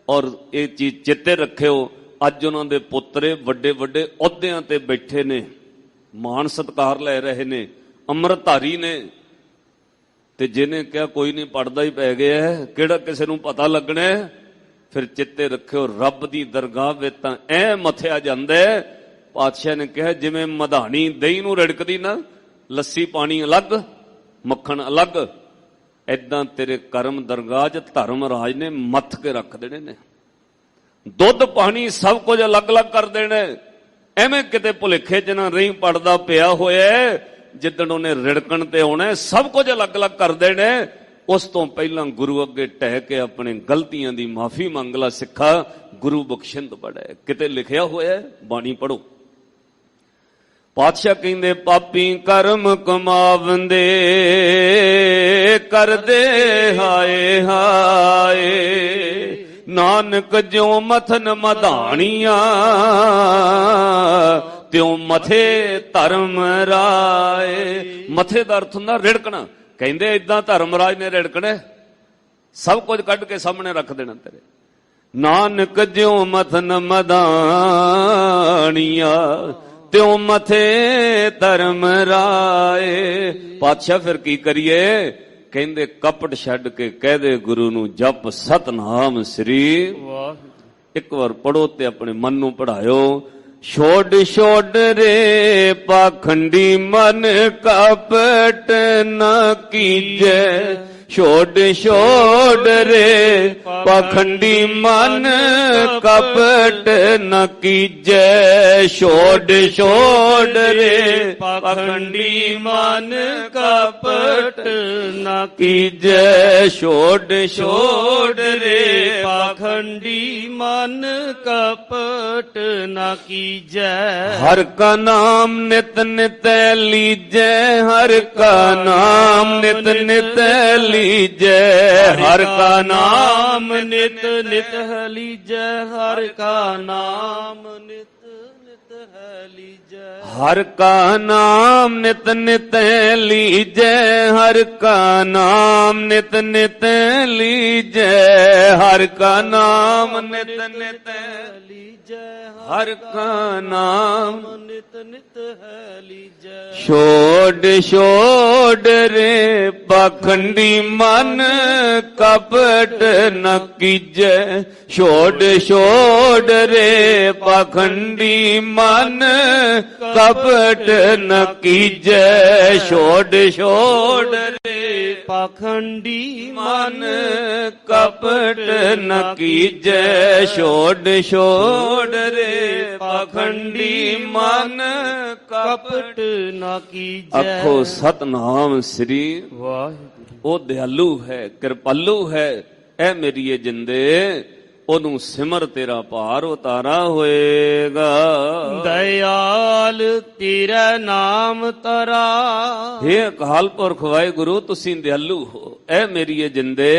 ਔਰ ਇਹ ਚੀਜ਼ ਚਿੱਤੇ ਰੱਖਿਓ, ਅੱਜ ਉਹਨਾਂ ਦੇ ਪੁੱਤਰੇ ਵੱਡੇ ਵੱਡੇ ਅਹੁਦਿਆਂ ਤੇ ਬੈਠੇ ਨੇ, ਮਾਣ ਸਤਿਕਾਰ ਲੈ ਰਹੇ ਨੇ, ਅੰਮ੍ਰਿਤਧਾਰੀ ਨੇ, ਤੇ ਜਿਹਨੇ ਕਿਹਾ ਕੋਈ ਨਹੀਂ ਪੜਦਾ ਹੀ ਪੈ ਗਿਆ, ਕਿਹੜਾ ਕਿਸੇ ਨੂੰ ਪਤਾ ਲੱਗਣਾ, ਫਿਰ ਚਿੱਤੇ ਰੱਖਿਓ ਰੱਬ ਦੀ ਦਰਗਾਹ ਵਿੱਚ ਤਾਂ ਐ ਮੱਥਿਆ ਜਾਂਦਾ। ਪਾਤਸ਼ਾਹ ਨੇ ਕਿਹਾ ਜਿਵੇਂ ਮਧਾਣੀ ਦਹੀਂ ਨੂੰ ਰਿੜਕਦੀ ਨਾ, ਲੱਸੀ ਪਾਣੀ ਅਲੱਗ ਮੱਖਣ ਅਲੱਗ, ਐਦਾਂ ਤੇਰੇ ਕਰਮ ਦਰਗਾਹ 'ਚ ਧਰਮ ਰਾਜ ਨੇ ਮੱਥ ਕੇ ਰੱਖ ਦੇਣੇ ਨੇ, ਦੁੱਧ ਪਾਣੀ ਸਭ ਕੁਝ ਅਲੱਗ-ਅਲੱਗ ਕਰ ਦੇਣਾ। ਐਵੇਂ ਕਿਤੇ ਭੁਲੇਖੇ 'ਚ ਨਾ ਨਹੀਂ ਪੜਦਾ ਪਿਆ ਹੋਇਆ, ਜਿੱਦਣ ਉਹਨੇ ਰਿੜਕਣ ਤੇ ਆਉਣਾ ਸਭ ਕੁਝ ਅਲੱਗ-ਅਲੱਗ ਕਰ ਦੇਣਾ। ਉਸ ਤੋਂ ਪਹਿਲਾਂ ਗੁਰੂ ਅੱਗੇ ਟਹਿ ਕੇ ਆਪਣੇ ਗਲਤੀਆਂ ਦੀ ਮਾਫੀ ਮੰਗ ਲਾ ਸਿੱਖਾ, ਗੁਰੂ ਬਖਸ਼ਿੰਦ ਬੜਾ ਹੈ। ਕਿਤੇ ਲਿਖਿਆ ਹੋਇਆ, ਬਾਣੀ ਪੜੋ। ਪਾਤਸ਼ਾਹ ਕਹਿੰਦੇ ਪਾਪੀ ਕਰਮ ਕਮਾਵੰਦੇ, ਕਰਦੇ ਹਾਏ ਹਾਏ, ਨਾਨਕ ਜਿਉ ਮਥਨ ਮਧਾਣੀਆਂ, ਤਿਉ ਮਥੇ ਧਰਮ ਰਾਏ। ਮਥੇ ਦਾ ਅਰਥ ਹੁੰਦਾ ਰਿੜਕਣਾ। ਕਹਿੰਦੇ ਇਦਾਂ ਧਰਮ ਰਾਜ ਨੇ ਰਿੜਕਣਾ, ਸਭ ਕੁਝ ਕੱਢ ਕੇ ਸਾਹਮਣੇ ਰੱਖ ਦੇਣਾ ਤੇਰੇ। ਨਾਨਕ ਜਿਉ ਮਥਨ ਮਧਾਣੀਆਂ, ਤਿਉ ਮਥੇ ਧਰਮ ਰਾਏ। ਪਾਤਸ਼ਾਹ ਫਿਰ ਕੀ ਕਰੀਏ? ਕਹਿੰਦੇ ਕਪਟ ਛੱਡ ਕੇ ਕਹਦੇ ਗੁਰੂ ਨੂੰ ਜਪ ਸਤਨਾਮ ਸ੍ਰੀ। ਇੱਕ ਵਾਰ ਪੜੋ ਤੇ ਆਪਣੇ ਮਨ ਨੂੰ ਪੜਾਇਓ। ਛੋੜ ਛੋੜ ਰੇ ਪਾਖੰਡੀ ਮਨ ਕਪਟ ਨ ਕੀਜੈ, ਛੋੜ ਛੋੜ ਰੇ ਪਾਖੰਡੀ ਮਨ ਕਪਟ ਨ ਕੀਜੈ, ਛੋੜ ਛੋੜ ਰੇ ਪਾਖੰਡੀ ਮਨ ਕਪਟ ਨ ਕੀਜੈ, ਛੋੜ ਛੋੜ ਰੇ ਪਾਖੰਡੀ ਮਨ ਕਪਟ ਨਾ ਕੀਜੈ। ਹਰ ਕਾ ਨਾਮ ਨਿਤ ਨਿਤ ਲੀਜੈ, ਹਰ ਕਾ ਨਾਮ ਨਿਤ ਨਿਤ ਲੀਜੈ, ਹਰ ਕਾ ਨਾਮ ਨਿਤ ਨਿਤ ਹੈ ਲੀਜੈ, ਹਰ ਕਾ ਨਾਮ ਨਿਤ ਨਿਤ ਹੈ ਲੀਜੈ। ਹਰ ਕਾ ਨਾਮ ਨਿਤ ਨਿਤ ਲੀਜੈ, ਹਰ ਕਾ ਨਾਮ ਨਿਤ ਨਿਤ ਲੀਜੈ, ਹਰ ਕਾ ਨਾਮ ਨਿਤ ਨਿਤ ਲੀਜੈ, ਹਰ ਕਾ ਨਾਮ ਨਿਤ ਨਿਤ ਹੈ ਲੀਜੈ। ਛੋੜ ਛੋੜ ਰੇ ਪਾਖੰਡੀ ਮਨ ਕਪਟ ਨ ਕੀਜੈ, ਛੋੜ ਛੋੜ ਰੇ ਪਾਖੰਡੀ ਮਨ ਕਪਟ ਨ ਕੀਜੈ, ਛੋੜ ਛੋੜ ਰੇ ਪਾਖੰਡੀ ਮਨ ਕਪਟ ਨ ਕੀਜੈ, ਛੋੜ ਛੋੜ ਰੇ ਪਾਖੰਡੀ ਮਨ ਕਪਟ ਨਾ ਕੀਜੈ। ਆਖੋ ਸਤਨਾਮ ਸ੍ਰੀ ਵਾਹਿਗੁਰੂ। ਉਹ ਦਿਆਲੂ ਹੈ, ਕਿਰਪਾਲੂ ਹੈ, ਐ ਮੇਰੀਏ ਜਿੰਦੇ ਉਹਨੂੰ ਸਿਮਰ ਤੇਰਾ ਭਾਰ ਉਤਾਰਾ ਹੋਏਗਾ। ਦਇਆਲ ਤੇਰਾ ਨਾਮ ਤਰਾ। ਹੇ ਅਕਾਲ ਪੁਰਖ ਵਾਹਿਗੁਰੂ ਤੁਸੀਂ ਦਿਆਲੂ ਹੋ, ਐ ਮੇਰੀਏ ਜਿੰਦੇ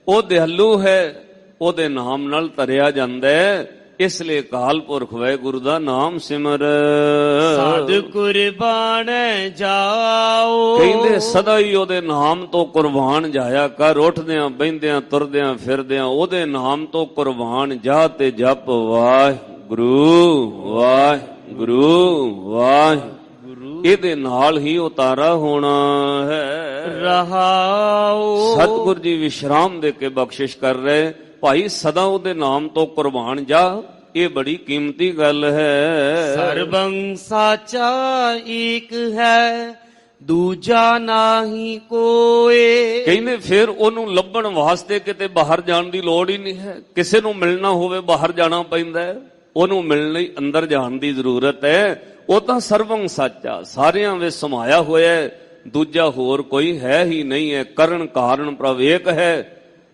ਉਹ ਦਿਆਲੂ ਹੈ, ਉਹਦੇ ਨਾਮ ਨਾਲ ਤਰਿਆ ਜਾਂਦਾ ਹੈ, ਇਸ ਲਈ ਅਕਾਲ ਪੁਰਖ ਵਾਹਿਗੁਰੂ ਦਾ ਨਾਮ ਸਿਮਰ। ਸਦ ਕੁਰਬਾਨ ਜਾਓ। ਕਹਿੰਦੇ ਸਦਾ ਹੀ ਉਹਦੇ ਨਾਮ ਤੋਂ ਕੁਰਬਾਨ ਜਾਇਆ ਕਰ, ਉੱਠਦਿਆਂ ਬਹਿੰਦਿਆਂ ਤੁਰਦਿਆਂ ਫਿਰਦਿਆਂ ਉਹਦੇ ਨਾਮ ਤੋਂ ਕੁਰਬਾਨ ਜਾ ਤੇ ਜਪ ਵਾਹਿਗੁਰੂ ਵਾਹਿਗੁਰੂ ਵਾਹਿਗੁਰੂ। ਇਹਦੇ ਨਾਲ ਹੀ ਉਤਾਰਾ ਹੋਣਾ ਹੈ। ਰਹਾਓ। ਸਤਿਗੁਰ ਜੀ ਵਿਸ਼ਰਾਮ ਦੇ ਕੇ ਬਖਸ਼ਿਸ਼ ਕਰ ਰਹੇ, ਭਾਈ ਸਦਾ ਉਹਦੇ ਨਾਮ ਤੋਂ ਕੁਰਬਾਨ ਜਾ, ਇਹ ਬੜੀ ਕੀਮਤੀ ਗੱਲ ਹੈ। ਸਰਬੰ ਸਾਚਾ ਏਕ ਹੈ, ਦੂਜਾ ਨਾਹੀ ਕੋਏ। ਕਹਿੰਦੇ ਫਿਰ ਉਹਨੂੰ ਲੱਭਣ ਵਾਸਤੇ ਕਿਤੇ ਬਾਹਰ ਜਾਣ ਦੀ ਲੋੜ ਹੀ ਨਹੀਂ ਹੈ। ਕਿਸੇ ਨੂੰ ਮਿਲਣਾ ਹੋਵੇ ਬਾਹਰ ਜਾਣਾ ਪੈਂਦਾ ਹੈ, ਉਹਨੂੰ ਮਿਲਣ ਲਈ ਅੰਦਰ ਜਾਣ ਦੀ ਜ਼ਰੂਰਤ ਹੈ। ਉਹ ਤਾਂ ਸਰਬੰ ਸਾਚਾ, ਸਾਰਿਆਂ ਵਿੱਚ ਸਮਾਇਆ ਹੋਇਆ ਹੈ, ਦੂਜਾ ਹੋਰ ਕੋਈ ਹੈ ਹੀ ਨਹੀਂ ਹੈ। ਕਰਨ ਕਾਰਨ ਪ੍ਰਭ ਏਕ ਹੈ,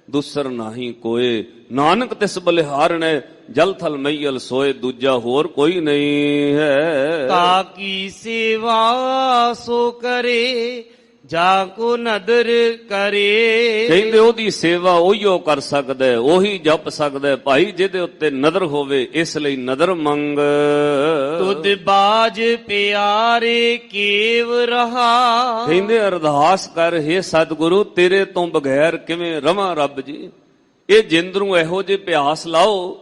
ਦੂਸਰ ਨਾਹੀ ਕੋਏ। ਨਾਨਕ ਤਿਸ ਬਲਿਹਾਰਣੈ, ਜਲ ਥਲ ਮਈਲ ਸੋਏ, ਦੂਜਾ ਹੋਰ ਕੋਈ ਨਹੀਂ ਹੈ। ਤਾ ਕੀ ਸੇਵਾ ਸੋ ਕਰੇ, ਜਾ ਕੋ ਨਦਰ ਕਰੇ। ਕਹਿੰਦੇ ਉਹਦੀ ਸੇਵਾ ਉਹੀਓ ਕਰ ਸਕਦਾ ਹੈ, ਉਹੀ ਜਪ ਸਕਦਾ ਹੈ ਭਾਈ ਜਿਹਦੇ ਉੱਤੇ ਨਦਰ ਹੋਵੇ, ਇਸ ਲਈ ਨਦਰ ਮੰਗ। ਤੁਧ ਬਾਜ ਪਿਆਰੇ ਕੇਵ ਰਹਾ। ਕਹਿੰਦੇ ਅਰਦਾਸ ਕਰ, ਹੇ ਸਤਿਗੁਰੂ ਤੇਰੇ ਤੋਂ ਬਗੈਰ ਕਿਵੇਂ ਰਵਾਂ ਰੱਬ ਜੀ। ਇਹ ਜਿੰਦ ਨੂੰ ਇਹੋ ਜਿਹੇ ਪਿਆਸ ਲਾਓ,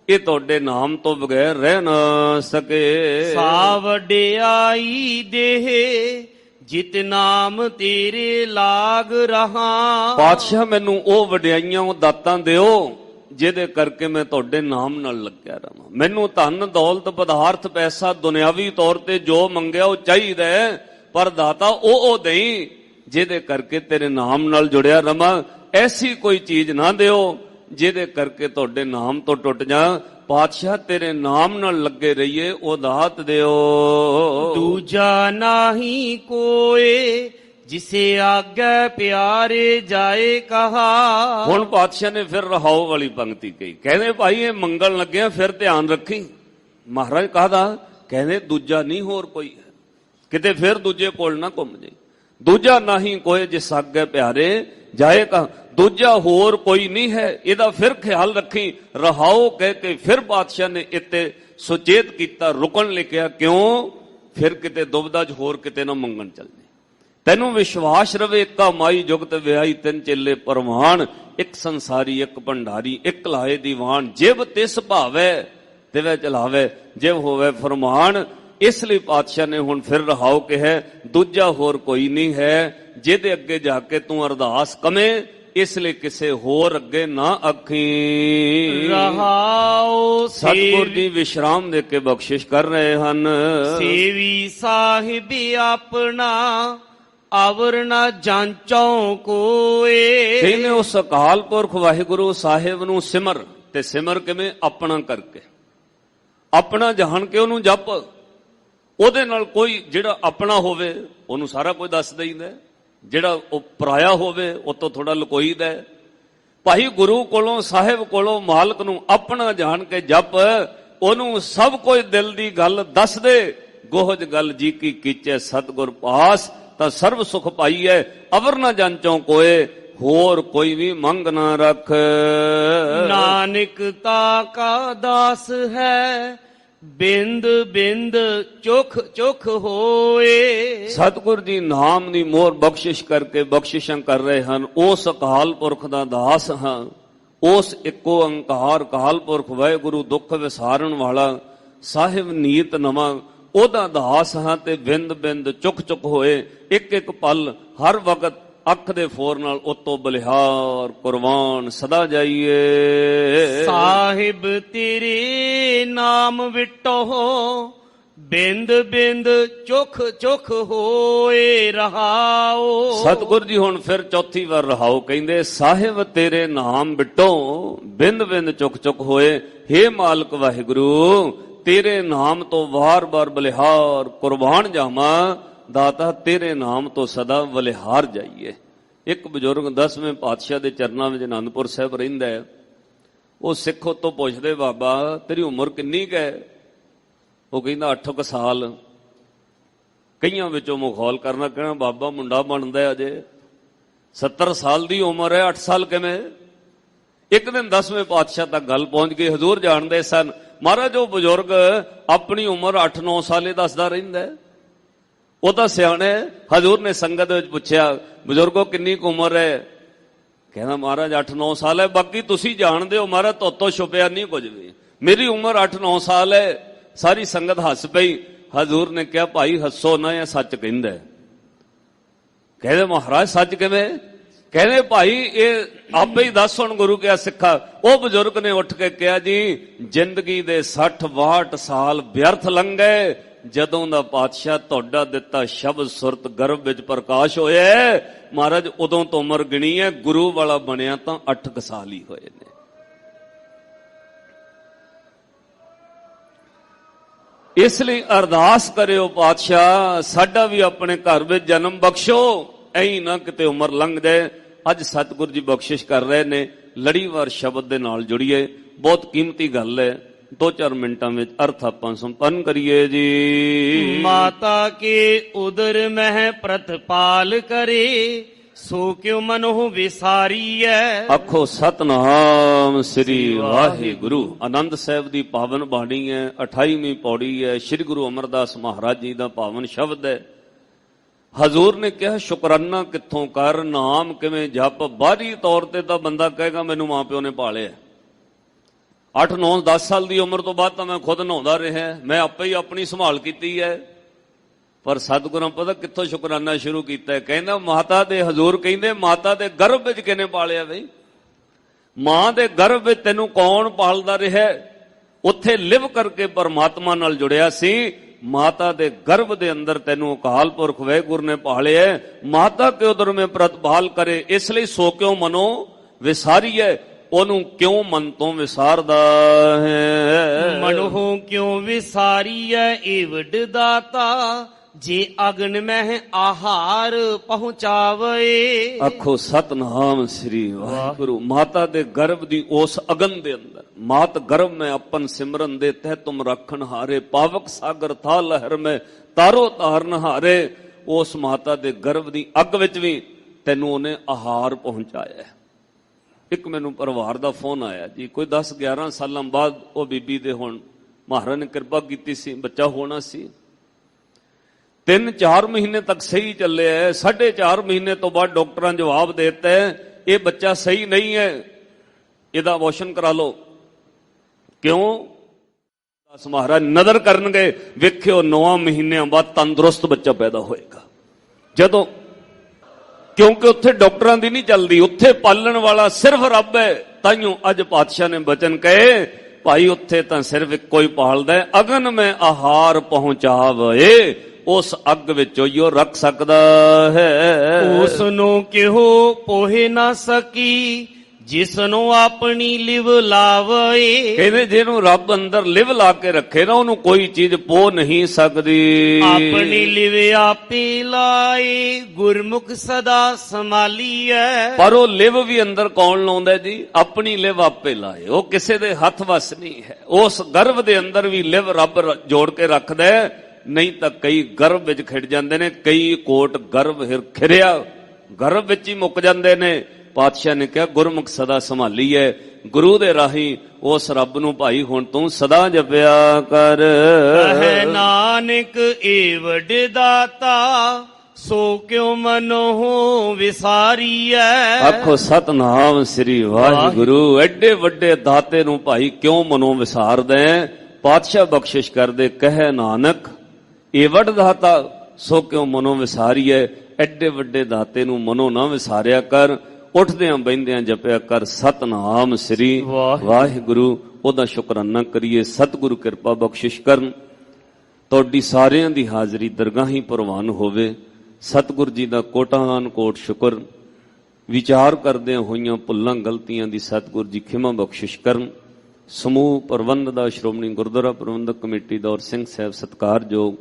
ਇਹ ਤੁਹਾਡੇ ਨਾਮ ਤੋਂ ਬਗੈਰ ਰਹਿ ਨਾ ਸਕੇ। ਸਾ ਵਡਿਆਈ ਦੇਹ, ਜਿਤ ਨਾਮ ਤੇਰੇ ਲਾਗ ਰਹਾ। ਪਾਤਸ਼ਾਹ ਮੈਨੂੰ ਉਹ ਵਡਿਆਈਆਂ ਉਹ ਦਾਤਾਂ ਦਿਓ ਜਿਹਦੇ ਕਰਕੇ ਮੈਂ ਤੁਹਾਡੇ ਨਾਮ ਨਾਲ ਲੱਗਿਆ ਰਵਾਂ। ਮੈਨੂੰ ਧਨ ਦੌਲਤ ਪਦਾਰਥ ਪੈਸਾ ਦੁਨਿਆਵੀ ਤੌਰ ਤੇ ਜੋ ਮੰਗਿਆ ਉਹ ਚਾਹੀਦਾ ਹੈ, ਪਰ ਦਾਤਾ ਉਹ ਦੇਈ ਜਿਹਦੇ ਕਰਕੇ ਤੇਰੇ ਨਾਮ ਨਾਲ ਜੁੜਿਆ ਰਵਾਂ। ਐਸੀ ਕੋਈ ਚੀਜ਼ ਨਾ ਦਿਓ ਜਿਹਦੇ ਕਰਕੇ ਤੁਹਾਡੇ ਨਾਮ ਤੋਂ ਟੁੱਟ ਜਾ। ਪਾਤਸ਼ਾਹ ਤੇਰੇ ਨਾਮ ਨਾਲ ਲੱਗੇ ਰਹੀਏ, ਉਹ ਦਾਤ ਦਿਓ। ਦੂਜਾ ਨਾਹੀ ਕੋਏ, ਜਿਸੇ ਆਗੇ ਪਿਆਰੇ ਜਾਏ ਕਹਾ। ਹੁਣ ਪਾਤਸ਼ਾਹ ਨੇ ਫਿਰ ਰਹਾਉ ਵਾਲੀ ਪੰਕਤੀ ਕਹੀ। ਕਹਿੰਦੇ ਭਾਈ ਇਹ ਮੰਗਣ ਲੱਗਿਆ ਫਿਰ ਧਿਆਨ ਰੱਖੀ। ਮਹਾਰਾਜ ਕਹਦਾ, ਕਹਿੰਦੇ ਦੂਜਾ ਨਹੀਂ ਹੋਰ ਕੋਈ ਹੈ, ਕਿਤੇ ਫਿਰ ਦੂਜੇ ਕੋਲ ਨਾ ਘੁੰਮ ਜਾਈ। ਦੂਜਾ ਨਾਹੀ ਕੋਏ ਜਿਸ ਆਗੇ ਪਿਆਰੇ ਜਾਏ ਕਹਾ, ਦੂਜਾ ਹੋਰ ਕੋਈ ਨਹੀਂ ਹੈ, ਇਹਦਾ ਫਿਰ ਖਿਆਲ ਰੱਖੀ। ਰਹਾਓ ਕਹਿ ਕੇ ਫਿਰ ਬਾਦਸ਼ਾਹ ਨੇ ਇੱਥੇ ਸੁਚੇਤ ਕੀਤਾ, ਰੁਕਣ ਲਿਖਿਆ। ਕਿਉਂ? ਫਿਰ ਕਿਤੇ ਦੁਬਦਾ ਚ ਹੋਰ ਕਿਤੇ ਨਾ ਮੰਗਣ ਚੱਲ ਜੇ। ਤੈਨੂੰ ਵਿਸ਼ਵਾਸ ਰਵੇ, ਇੱਕਾ ਮਾਈ ਜੁਗਤ ਵਿਆਹੀ ਤਿੰਨ ਚੇਲੇ ਪਰਵਾਨ, ਇੱਕ ਸੰਸਾਰੀ ਇੱਕ ਭੰਡਾਰੀ ਇੱਕ ਲਾਏ ਦੀਵਾਨ, ਜਿਵ ਤਿਸ ਭਾਵੇ ਤਿਵੇਂ ਚਲਾਵੇ, ਜਿਵ ਹੋਵੇ ਫਰਮਾਨ। ਇਸ ਲਈ ਪਾਤਸ਼ਾਹ ਨੇ ਹੁਣ ਫਿਰ ਰਹਾਓ ਕਿਹਾ, ਦੂਜਾ ਹੋਰ ਕੋਈ ਨਹੀਂ ਹੈ ਜਿਹਦੇ ਅੱਗੇ ਜਾ ਕੇ ਤੂੰ ਅਰਦਾਸ ਕਵੇਂ, ਇਸ ਲਈ ਕਿਸੇ ਹੋਰ ਅੱਗੇ ਨਾ ਆਖੀ। ਰਹਾਓ। ਸਤਿਗੁਰ ਜੀ ਵਿਸ਼ਰਾਮ ਦੇ ਕੇ ਬਖਸ਼ਿਸ਼ ਕਰ ਰਹੇ ਹਨ। ਸੇਵੀ ਸਾਹਿਬ ਆਪਣਾ, ਅਵਰ ਨਾ ਜਾਂਚੋ ਕੋਏ। ਕਹਿੰਦੇ ਉਸ ਅਕਾਲ ਪੁਰਖ ਵਾਹਿਗੁਰੂ ਸਾਹਿਬ ਨੂੰ ਸਿਮਰ, ਤੇ ਸਿਮਰ ਕਿਵੇਂ? ਆਪਣਾ ਕਰਕੇ, ਆਪਣਾ ਜਾਣ ਕੇ ਉਹਨੂੰ ਜਪ। ਉਹਦੇ ਨਾਲ ਕੋਈ ਜਿਹੜਾ ਆਪਣਾ ਹੋਵੇ ਉਹਨੂੰ ਸਾਰਾ ਕੁਝ ਦੱਸ ਦਈਦਾ, ਜਿਹੜਾ ਉਹ ਪਰਾਇਆ ਹੋਵੇ ਉਹ ਤੋਂ ਥੋੜਾ ਲੁਕੋਈਦਾ। ਭਾਈ ਗੁਰੂ ਕੋਲੋਂ ਸਾਹਿਬ ਕੋਲੋਂ ਮਾਲਕ ਨੂੰ ਆਪਣਾ ਜਾਣ ਕੇ ਜਪ, ਉਹਨੂੰ ਸਭ ਕੁਝ ਦਿਲ ਦੀ ਗੱਲ ਦੱਸ ਦੇ। ਗੋਹਜ ਗੱਲ ਜੀ ਕੀ ਕੀਚੇ ਸਤਿਗੁਰ ਪਾਸ, ਤਾਂ ਸਰਬ ਸੁਖ ਪਾਈਐ ਅਵਰ ਨਾ ਜੰਚੋਂ ਕੋਏ, ਹੋਰ ਕੋਈ ਵੀ ਮੰਗ ਨਾ ਰੱਖ। ਨਾਨਕ ਤਾ ਕਾ ਦਾਸ ਹੈ, ਬਿੰਦ ਬਿੰਦ ਚੁਖ ਚੁਖ ਹੋਏ। ਸਤਿਗੁਰ ਜੀ ਨਾਮ ਦੀ ਮੋਹਰ ਬਖਸ਼ਿਸ਼ ਕਰਕੇ ਬਖਸ਼ਿਸ਼ਾਂ ਕਰ ਰਹੇ ਹਨ। ਉਸ ਅਕਾਲ ਪੁਰਖ ਦਾ ਦਾਸ ਹਾਂ, ਉਸ ਇੱਕੋ ਓੰਕਾਰ ਅਕਾਲ ਪੁਰਖ ਵਾਹਿਗੁਰੂ ਦੁੱਖ ਵਿਸਾਰਨ ਵਾਲਾ ਸਾਹਿਬ ਨੀਤ ਨਵਾਂ, ਉਹਦਾ ਦਾਸ ਹਾਂ। ਤੇ ਬਿੰਦ ਬਿੰਦ ਚੁੱਕ ਚੁੱਕ ਹੋਏ, ਇੱਕ ਇੱਕ ਪਲ ਹਰ ਵਕਤ ਅੱਖ ਦੇ ਫੋਰ ਨਾਲ ਉਤੋਂ ਬਲਿਹਾਰ ਕੁਰਬਾਨ ਸਦਾ ਜਾਈਏ। ਸਾਹਿਬ ਤੇਰੇ ਨਾਮ ਵਿਟੋ, ਬਿੰਦ ਬਿੰਦ ਚੁਖ ਚੁਖ ਹੋਏ ਰਹਾਓ। ਸਤਿਗੁਰ ਜੀ ਹੁਣ ਫਿਰ ਚੌਥੀ ਵਾਰ ਰਹਾਓ ਕਹਿੰਦੇ, ਸਾਹਿਬ ਤੇਰੇ ਨਾਮ ਬਿਟੋ ਬਿੰਦ ਬਿੰਦ ਚੁਕ ਚੁਕ ਹੋਏ। ਹੇ ਮਾਲਕ ਵਾਹਿਗੁਰੂ, ਤੇਰੇ ਨਾਮ ਤੋਂ ਵਾਰ-ਵਾਰ ਬਲਿਹਾਰ ਕੁਰਬਾਨ ਜਾਵਾਂ। ਦਾਤਾ ਤੇਰੇ ਨਾਮ ਤੋਂ ਸਦਾ ਬਲਿਹਾਰ ਜਾਈਏ। ਇੱਕ ਬਜ਼ੁਰਗ 10ਵੇਂ ਪਾਤਸ਼ਾਹ ਦੇ ਚਰਨਾਂ ਵਿੱਚ ਆਨੰਦਪੁਰ ਸਾਹਿਬ ਰਹਿੰਦਾ ਹੈ। ਉਹ ਸਿੱਖ ਤੋਂ ਪੁੱਛਦੇ, ਬਾਬਾ ਤੇਰੀ ਉਮਰ ਕਿੰਨੀ ਕੁ ਹੈ? ਉਹ ਕਹਿੰਦਾ 8 ਸਾਲ। ਕਈਆਂ ਵਿੱਚੋਂ ਮਖੌਲ ਕਰਨਾ, ਕਹਿਣਾ ਬਾਬਾ ਮੁੰਡਾ ਬਣਦਾ ਅਜੇ 70 ਸਾਲ ਦੀ ਉਮਰ ਹੈ, 8 ਸਾਲ ਕਿਵੇਂ? ਇੱਕ ਦਿਨ 10ਵੇਂ ਪਾਤਸ਼ਾਹ ਤੱਕ ਗੱਲ ਪਹੁੰਚ ਗਈ। ਹਜ਼ੂਰ ਜਾਣਦੇ ਸਨ ਮਹਾਰਾਜ ਉਹ ਬਜ਼ੁਰਗ ਆਪਣੀ ਉਮਰ 8-9 ਸਾਲ ਦੱਸਦਾ ਰਹਿੰਦਾ ਹੈ, ਉਹ ਤਾਂ ਸਿਆਣੇ। ਹਜ਼ੂਰ ਨੇ ਸੰਗਤ ਵਿੱਚ ਪੁੱਛਿਆ, ਬਜ਼ੁਰਗੋ ਕਿੰਨੀ ਕੁ ਉਮਰ ਹੈ? ਕਹਿੰਦਾ ਮਹਾਰਾਜ 8-9 ਸਾਲ ਹੈ। ਬਾਕੀ ਤੁਸੀਂ ਜਾਣਦੇ ਹੋ ਮਹਾਰਾਜ, ਤੋਤੋਂ ਛੁਪਿਆ ਨਹੀਂ ਕੁਝ ਵੀ, ਮੇਰੀ ਉਮਰ 8-9 ਸਾਲ ਹੈ। ਸਾਰੀ ਸੰਗਤ ਹੱਸ ਪਈ। ਹਜ਼ੂਰ ਨੇ ਕਿਹਾ ਭਾਈ ਹੱਸੋ ਨਾ, ਇਹ ਸੱਚ ਕਹਿੰਦਾ। ਕਹਿੰਦੇ ਮਹਾਰਾਜ ਸੱਚ ਕਿਵੇਂ? ਕਹਿੰਦੇ ਭਾਈ ਇਹ ਆਪੇ ਹੀ ਦੱਸ ਹੁਣ ਗੁਰੂ ਕਿਹਾ ਸਿੱਖਾ। ਉਹ ਬਜ਼ੁਰਗ ਨੇ ਉੱਠ ਕੇ ਕਿਹਾ ਜੀ ਜ਼ਿੰਦਗੀ ਦੇ 60-62 ਸਾਲ ਵਿਅਰਥ ਲੰਘੇ, ਜਦੋਂ ਦਾ ਪਾਤਸ਼ਾਹ ਤੁਹਾਡਾ ਦਿੱਤਾ ਸ਼ਬਦ ਸੁਰਤ ਗਰਭ ਵਿੱਚ ਪ੍ਰਕਾਸ਼ ਹੋਇਆ ਮਹਾਰਾਜ, ਉਦੋਂ ਤੋਂ ਉਮਰ ਗਿਣੀ ਹੈ, ਗੁਰੂ ਵਾਲਾ ਬਣਿਆ ਤਾਂ 8 ਸਾਲ ਹੀ ਹੋਏ ਨੇ। ਇਸ ਲਈ ਅਰਦਾਸ ਕਰਿਓ ਪਾਤਸ਼ਾਹ ਸਾਡਾ ਵੀ ਆਪਣੇ ਘਰ ਵਿੱਚ ਜਨਮ ਬਖਸ਼ੋ, ਐਂ ਨਾ ਕਿਤੇ ਉਮਰ ਲੰਘ ਜਾਏ। ਅੱਜ ਸਤਿਗੁਰ ਜੀ ਬਖਸ਼ਿਸ਼ ਕਰ ਰਹੇ ਨੇ, ਲੜੀਵਾਰ ਸ਼ਬਦ ਦੇ ਨਾਲ ਜੁੜੀਏ। ਬਹੁਤ ਕੀਮਤੀ ਗੱਲ ਹੈ, 2-4 ਮਿੰਟਾਂ ਵਿੱਚ ਅਰਥ ਆਪਾਂ ਸੰਪੰਨ ਕਰੀਏ ਜੀ। ਮਾਤਾ ਕੇ ਉਦਰ ਮਹਿ ਪ੍ਰਤਪਾਲ ਕਰੇ, ਸੋ ਕਿਉ ਮਨਹੁ ਵਿਸਾਰੀਐ। ਆਖੋ ਸਤਨਾਮ ਸ੍ਰੀ ਵਾਹਿਗੁਰੂ। ਆਨੰਦ ਸਾਹਿਬ ਦੀ ਪਾਵਨ ਬਾਣੀ ਹੈ, 28ਵੀਂ ਪੌੜੀ ਹੈ, ਸ੍ਰੀ ਗੁਰੂ ਅਮਰਦਾਸ ਮਹਾਰਾਜ ਜੀ ਦਾ ਪਾਵਨ ਸ਼ਬਦ ਹੈ। ਹਜ਼ੂਰ ਨੇ ਕਿਹਾ ਸ਼ੁਕਰਾਨਾ ਕਿੱਥੋਂ ਕਰ, ਨਾਮ ਕਿਵੇਂ ਜਪ। ਬਾਹਰੀ ਤੌਰ ਤੇ ਤਾਂ ਬੰਦਾ ਕਹੇਗਾ ਮੈਨੂੰ ਮਾਂ ਪਿਓ ਨੇ ਪਾਲਿਆ, 8, 9, 10 ਸਾਲ ਦੀ ਉਮਰ ਤੋਂ ਬਾਅਦ ਤਾਂ ਮੈਂ ਖੁਦ ਨਹਾਉਂਦਾ ਰਿਹਾ, ਮੈਂ ਆਪੇ ਹੀ ਆਪਣੀ ਸੰਭਾਲ ਕੀਤੀ ਹੈ। ਪਰ ਸਤਿਗੁਰਾਂ ਪਤਾ ਕਿੱਥੋਂ ਸ਼ੁਕਰਾਨਾ ਸ਼ੁਰੂ ਕੀਤਾ? ਕਹਿੰਦਾ ਮਾਤਾ ਦੇ, ਹਜ਼ੂਰ ਕਹਿੰਦੇ ਮਾਤਾ ਦੇ ਗਰਭ ਵਿੱਚ ਕਿਹਨੇ ਪਾਲਿਆ ਬਈ? ਮਾਂ ਦੇ ਗਰਭ ਵਿੱਚ ਤੈਨੂੰ ਕੌਣ ਪਾਲਦਾ ਰਿਹਾ? ਉੱਥੇ ਲਿਵ ਕਰਕੇ ਪਰਮਾਤਮਾ ਨਾਲ ਜੁੜਿਆ ਸੀ। ਮਾਤਾ ਦੇ ਗਰਭ ਦੇ ਅੰਦਰ ਤੈਨੂੰ ਅਕਾਲ ਪੁਰਖ ਵਾਹਿਗੁਰੂ ਨੇ ਪਾਲਿਆ। ਮਾਤਾ ਕੇ ਉਦਰ ਮੈਂ ਪ੍ਰਤਪਾਲ ਕਰੇ, ਇਸ ਲਈ ਸੋ ਕਿਉ ਮਨੋ ਵਿਸਾਰੀਐ। ਉਹਨੂੰ ਕਿਉਂ ਮਨ ਤੋਂ ਵਿਸਾਰਦਾ ਹੈ? ਮਨਹੁ ਕਿਉ ਵਿਸਾਰੀਐ ਏਵਡ ਦਾਤਾ, ਜੇ ਅਗਨ ਮਹਿ ਆਹਾਰ ਪਹੁੰਚਾਵੇ। ਆਖੋ ਸਤਨਾਮ ਸ੍ਰੀ ਵਾਹਿਗੁਰੂ। ਮਾਤਾ ਦੇ ਗਰਭ ਦੀ ਉਸ ਅਗਨ ਦੇ ਅੰਦਰ, ਮਾਤ ਗਰਭ ਮੈਂ ਆਪਨ ਸਿਮਰਨ ਦੇ ਤਹਿ ਤੁਮ ਰੱਖਣ ਹਾਰੇ, ਪਾਵਕ ਸਾਗਰ ਥਾ ਲਹਿਰ ਮੈਂ ਤਾਰੋ ਤਾਰਨ ਹਾਰੇ। ਉਸ ਮਾਤਾ ਦੇ ਗਰਭ ਦੀ ਅੱਗ ਵਿੱਚ ਵੀ ਤੈਨੂੰ ਉਹਨੇ ਆਹਾਰ ਪਹੁੰਚਾਇਆ। ਇੱਕ ਮੈਨੂੰ ਪਰਿਵਾਰ ਦਾ ਫੋਨ ਆਇਆ ਜੀ, ਕੋਈ 10-11 ਸਾਲਾਂ ਬਾਅਦ ਉਹ ਬੀਬੀ ਦੇ ਹੁਣ ਮਹਾਰਾਜ ਨੇ ਕਿਰਪਾ ਕੀਤੀ ਸੀ, ਬੱਚਾ ਹੋਣਾ ਸੀ। 3-4 ਮਹੀਨੇ ਤੱਕ ਸਹੀ ਚੱਲਿਆ, 4.5 ਮਹੀਨੇ ਤੋਂ ਬਾਅਦ ਡਾਕਟਰਾਂ ਨੇ ਜਵਾਬ ਦੇ ਦਿੱਤਾ ਇਹ ਬੱਚਾ ਸਹੀ ਨਹੀਂ ਹੈ, ਇਹਦਾ ਅਬੋਰਸ਼ਨ ਕਰਾ ਲਓ। ਕਿਉਂ? ਦਾਸ ਮਹਾਰਾਜ ਨਜ਼ਰ ਕਰਨਗੇ, ਵੇਖਿਓ 9 ਮਹੀਨਿਆਂ ਬਾਅਦ ਤੰਦਰੁਸਤ ਬੱਚਾ ਪੈਦਾ ਹੋਏਗਾ। ਜਦੋਂ ਕਿਉਂਕਿ ਉੱਥੇ ਡਾਕਟਰਾਂ ਦੀ ਨਹੀਂ ਚੱਲਦੀ, ਉੱਥੇ ਪਾਲਣ ਵਾਲਾ ਸਿਰਫ ਰੱਬ ਹੈ। ਤਾਈਓ ਅੱਜ ਪਾਤਸ਼ਾਹ ਨੇ ਬਚਨ ਕਹੇ ਭਾਈ ਉੱਥੇ ਤਾਂ ਸਿਰਫ ਇੱਕੋ ਹੀ ਪਾਲਦਾ, ਅਗਨ ਮੈਂ ਆਹਾਰ ਪਹੁੰਚਾਵੇ, ਉਸ ਅੱਗ ਵਿੱਚ ਉਹ ਰੱਖ ਸਕਦਾ ਹੈ। ਉਸ ਨੂੰ ਕਿਹੋ ਪੋਹੇ ਨਾ ਸਕੀ, ਜਿਸਨੂੰ ਆਪਣੀ ਲਿਵ ਲਾਵੇ। ਕਹਿੰਦੇ ਜਿਹਨੂੰ ਰੱਬ ਅੰਦਰ ਲਿਵ ਲਾ ਕੇ ਰੱਖੇ ਨਾ ਉਹਨੂੰ ਕੋਈ ਚੀਜ਼ ਪੋ ਨਹੀਂ ਸਕਦੀ। ਆਪਣੀ ਲਿਵ ਆਪੇ ਲਾਏ ਗੁਰਮੁਖ ਸਦਾ ਸੰਭਾਲੀਐ। ਪਰ ਉਹ ਲਿਵ ਵੀ ਅੰਦਰ ਕੌਣ ਲਾਉਂਦਾ ਜੀ? ਆਪਣੀ ਲਿਵ ਆਪੇ ਲਾਏ। ਉਹ ਕਿਸੇ ਦੇ ਹੱਥ ਵਸ ਨਹੀਂ ਹੈ। ਉਸ ਗਰਭ ਦੇ ਅੰਦਰ ਵੀ ਲਿਵ ਰੱਬ ਜੋੜ ਕੇ ਰੱਖਦਾ ਹੈ। ਨਹੀਂ ਤਾਂ ਕਈ ਗਰਭ ਵਿੱਚ ਖਿੜ ਜਾਂਦੇ ਨੇ, ਕਈ ਕੋਟ ਗਰਭ ਖਿਰਿਆ ਗਰਭ ਵਿੱਚ ਹੀ ਮੁੱਕ ਜਾਂਦੇ ਨੇ। ਪਾਤਸ਼ਾਹ ਨੇ ਕਿਹਾ ਗੁਰਮੁਖ ਸਦਾ ਸੰਭਾਲੀ ਹੈ। ਗੁਰੂ ਦੇ ਰਾਹੀਂ ਉਸ ਰੱਬ ਨੂੰ ਭਾਈ ਹੁਣ ਤੂੰ ਸਦਾ ਜਪਿਆ ਕਰ। ਕਹੈ ਨਾਨਕ ਏ ਵੱਡੇ ਦਾਤਾ ਸੋ ਕਿਉ ਮਨੋ ਵਿਸਾਰੀਐ। ਆਖੋ ਸਤਨਾਮ ਸ੍ਰੀ ਵਾਹਿਗੁਰੂ। ਐਡੇ ਵੱਡੇ ਦਾਤੇ ਨੂੰ ਭਾਈ ਕਿਉਂ ਮਨੋਂ ਵਿਸਾਰਦੇ? ਪਾਤਸ਼ਾਹ ਬਖਸ਼ਿਸ਼ ਕਰਦੇ। ਕਹੈ ਨਾਨਕ ਇਹ ਵੱਡ ਦਾਤਾ ਸੋ ਕਿਉਂ ਮਨੋਂ ਵਿਸਾਰੀਐ। ਐਡੇ ਵੱਡੇ ਦਾਤੇ ਨੂੰ ਮਨੋਂ ਨਾ ਵਿਸਾਰਿਆ ਕਰ। ਉੱਠਦਿਆਂ ਬਹਿੰਦਿਆਂ ਜਪਿਆ ਕਰ ਸਤਨਾਮ ਸ੍ਰੀ ਵਾਹਿਗੁਰੂ। ਉਹਦਾ ਸ਼ੁਕਰਾਨਾ ਕਰੀਏ। ਸਤਿਗੁਰੂ ਕਿਰਪਾ ਬਖਸ਼ਿਸ਼ ਕਰਨ। ਤੁਹਾਡੀ ਸਾਰਿਆਂ ਦੀ ਹਾਜ਼ਰੀ ਦਰਗਾਹੀ ਪ੍ਰਵਾਨ ਹੋਵੇ। ਸਤਿਗੁਰ ਜੀ ਦਾ ਕੋਟਾਨ ਕੋਟ ਸ਼ੁਕਰ। ਵਿਚਾਰ ਕਰਦਿਆਂ ਹੋਈਆਂ ਭੁੱਲਾਂ ਗਲਤੀਆਂ ਦੀ ਸਤਿਗੁਰ ਜੀ ਖਿਮਾ ਬਖਸ਼ਿਸ਼ ਕਰਨ। ਸਮੂਹ ਪ੍ਰਬੰਧ ਦਾ ਸ਼੍ਰੋਮਣੀ ਗੁਰਦੁਆਰਾ ਪ੍ਰਬੰਧਕ ਕਮੇਟੀ ਦਾ ਔਰ ਸਿੰਘ ਸਾਹਿਬ ਸਤਿਕਾਰਯੋਗ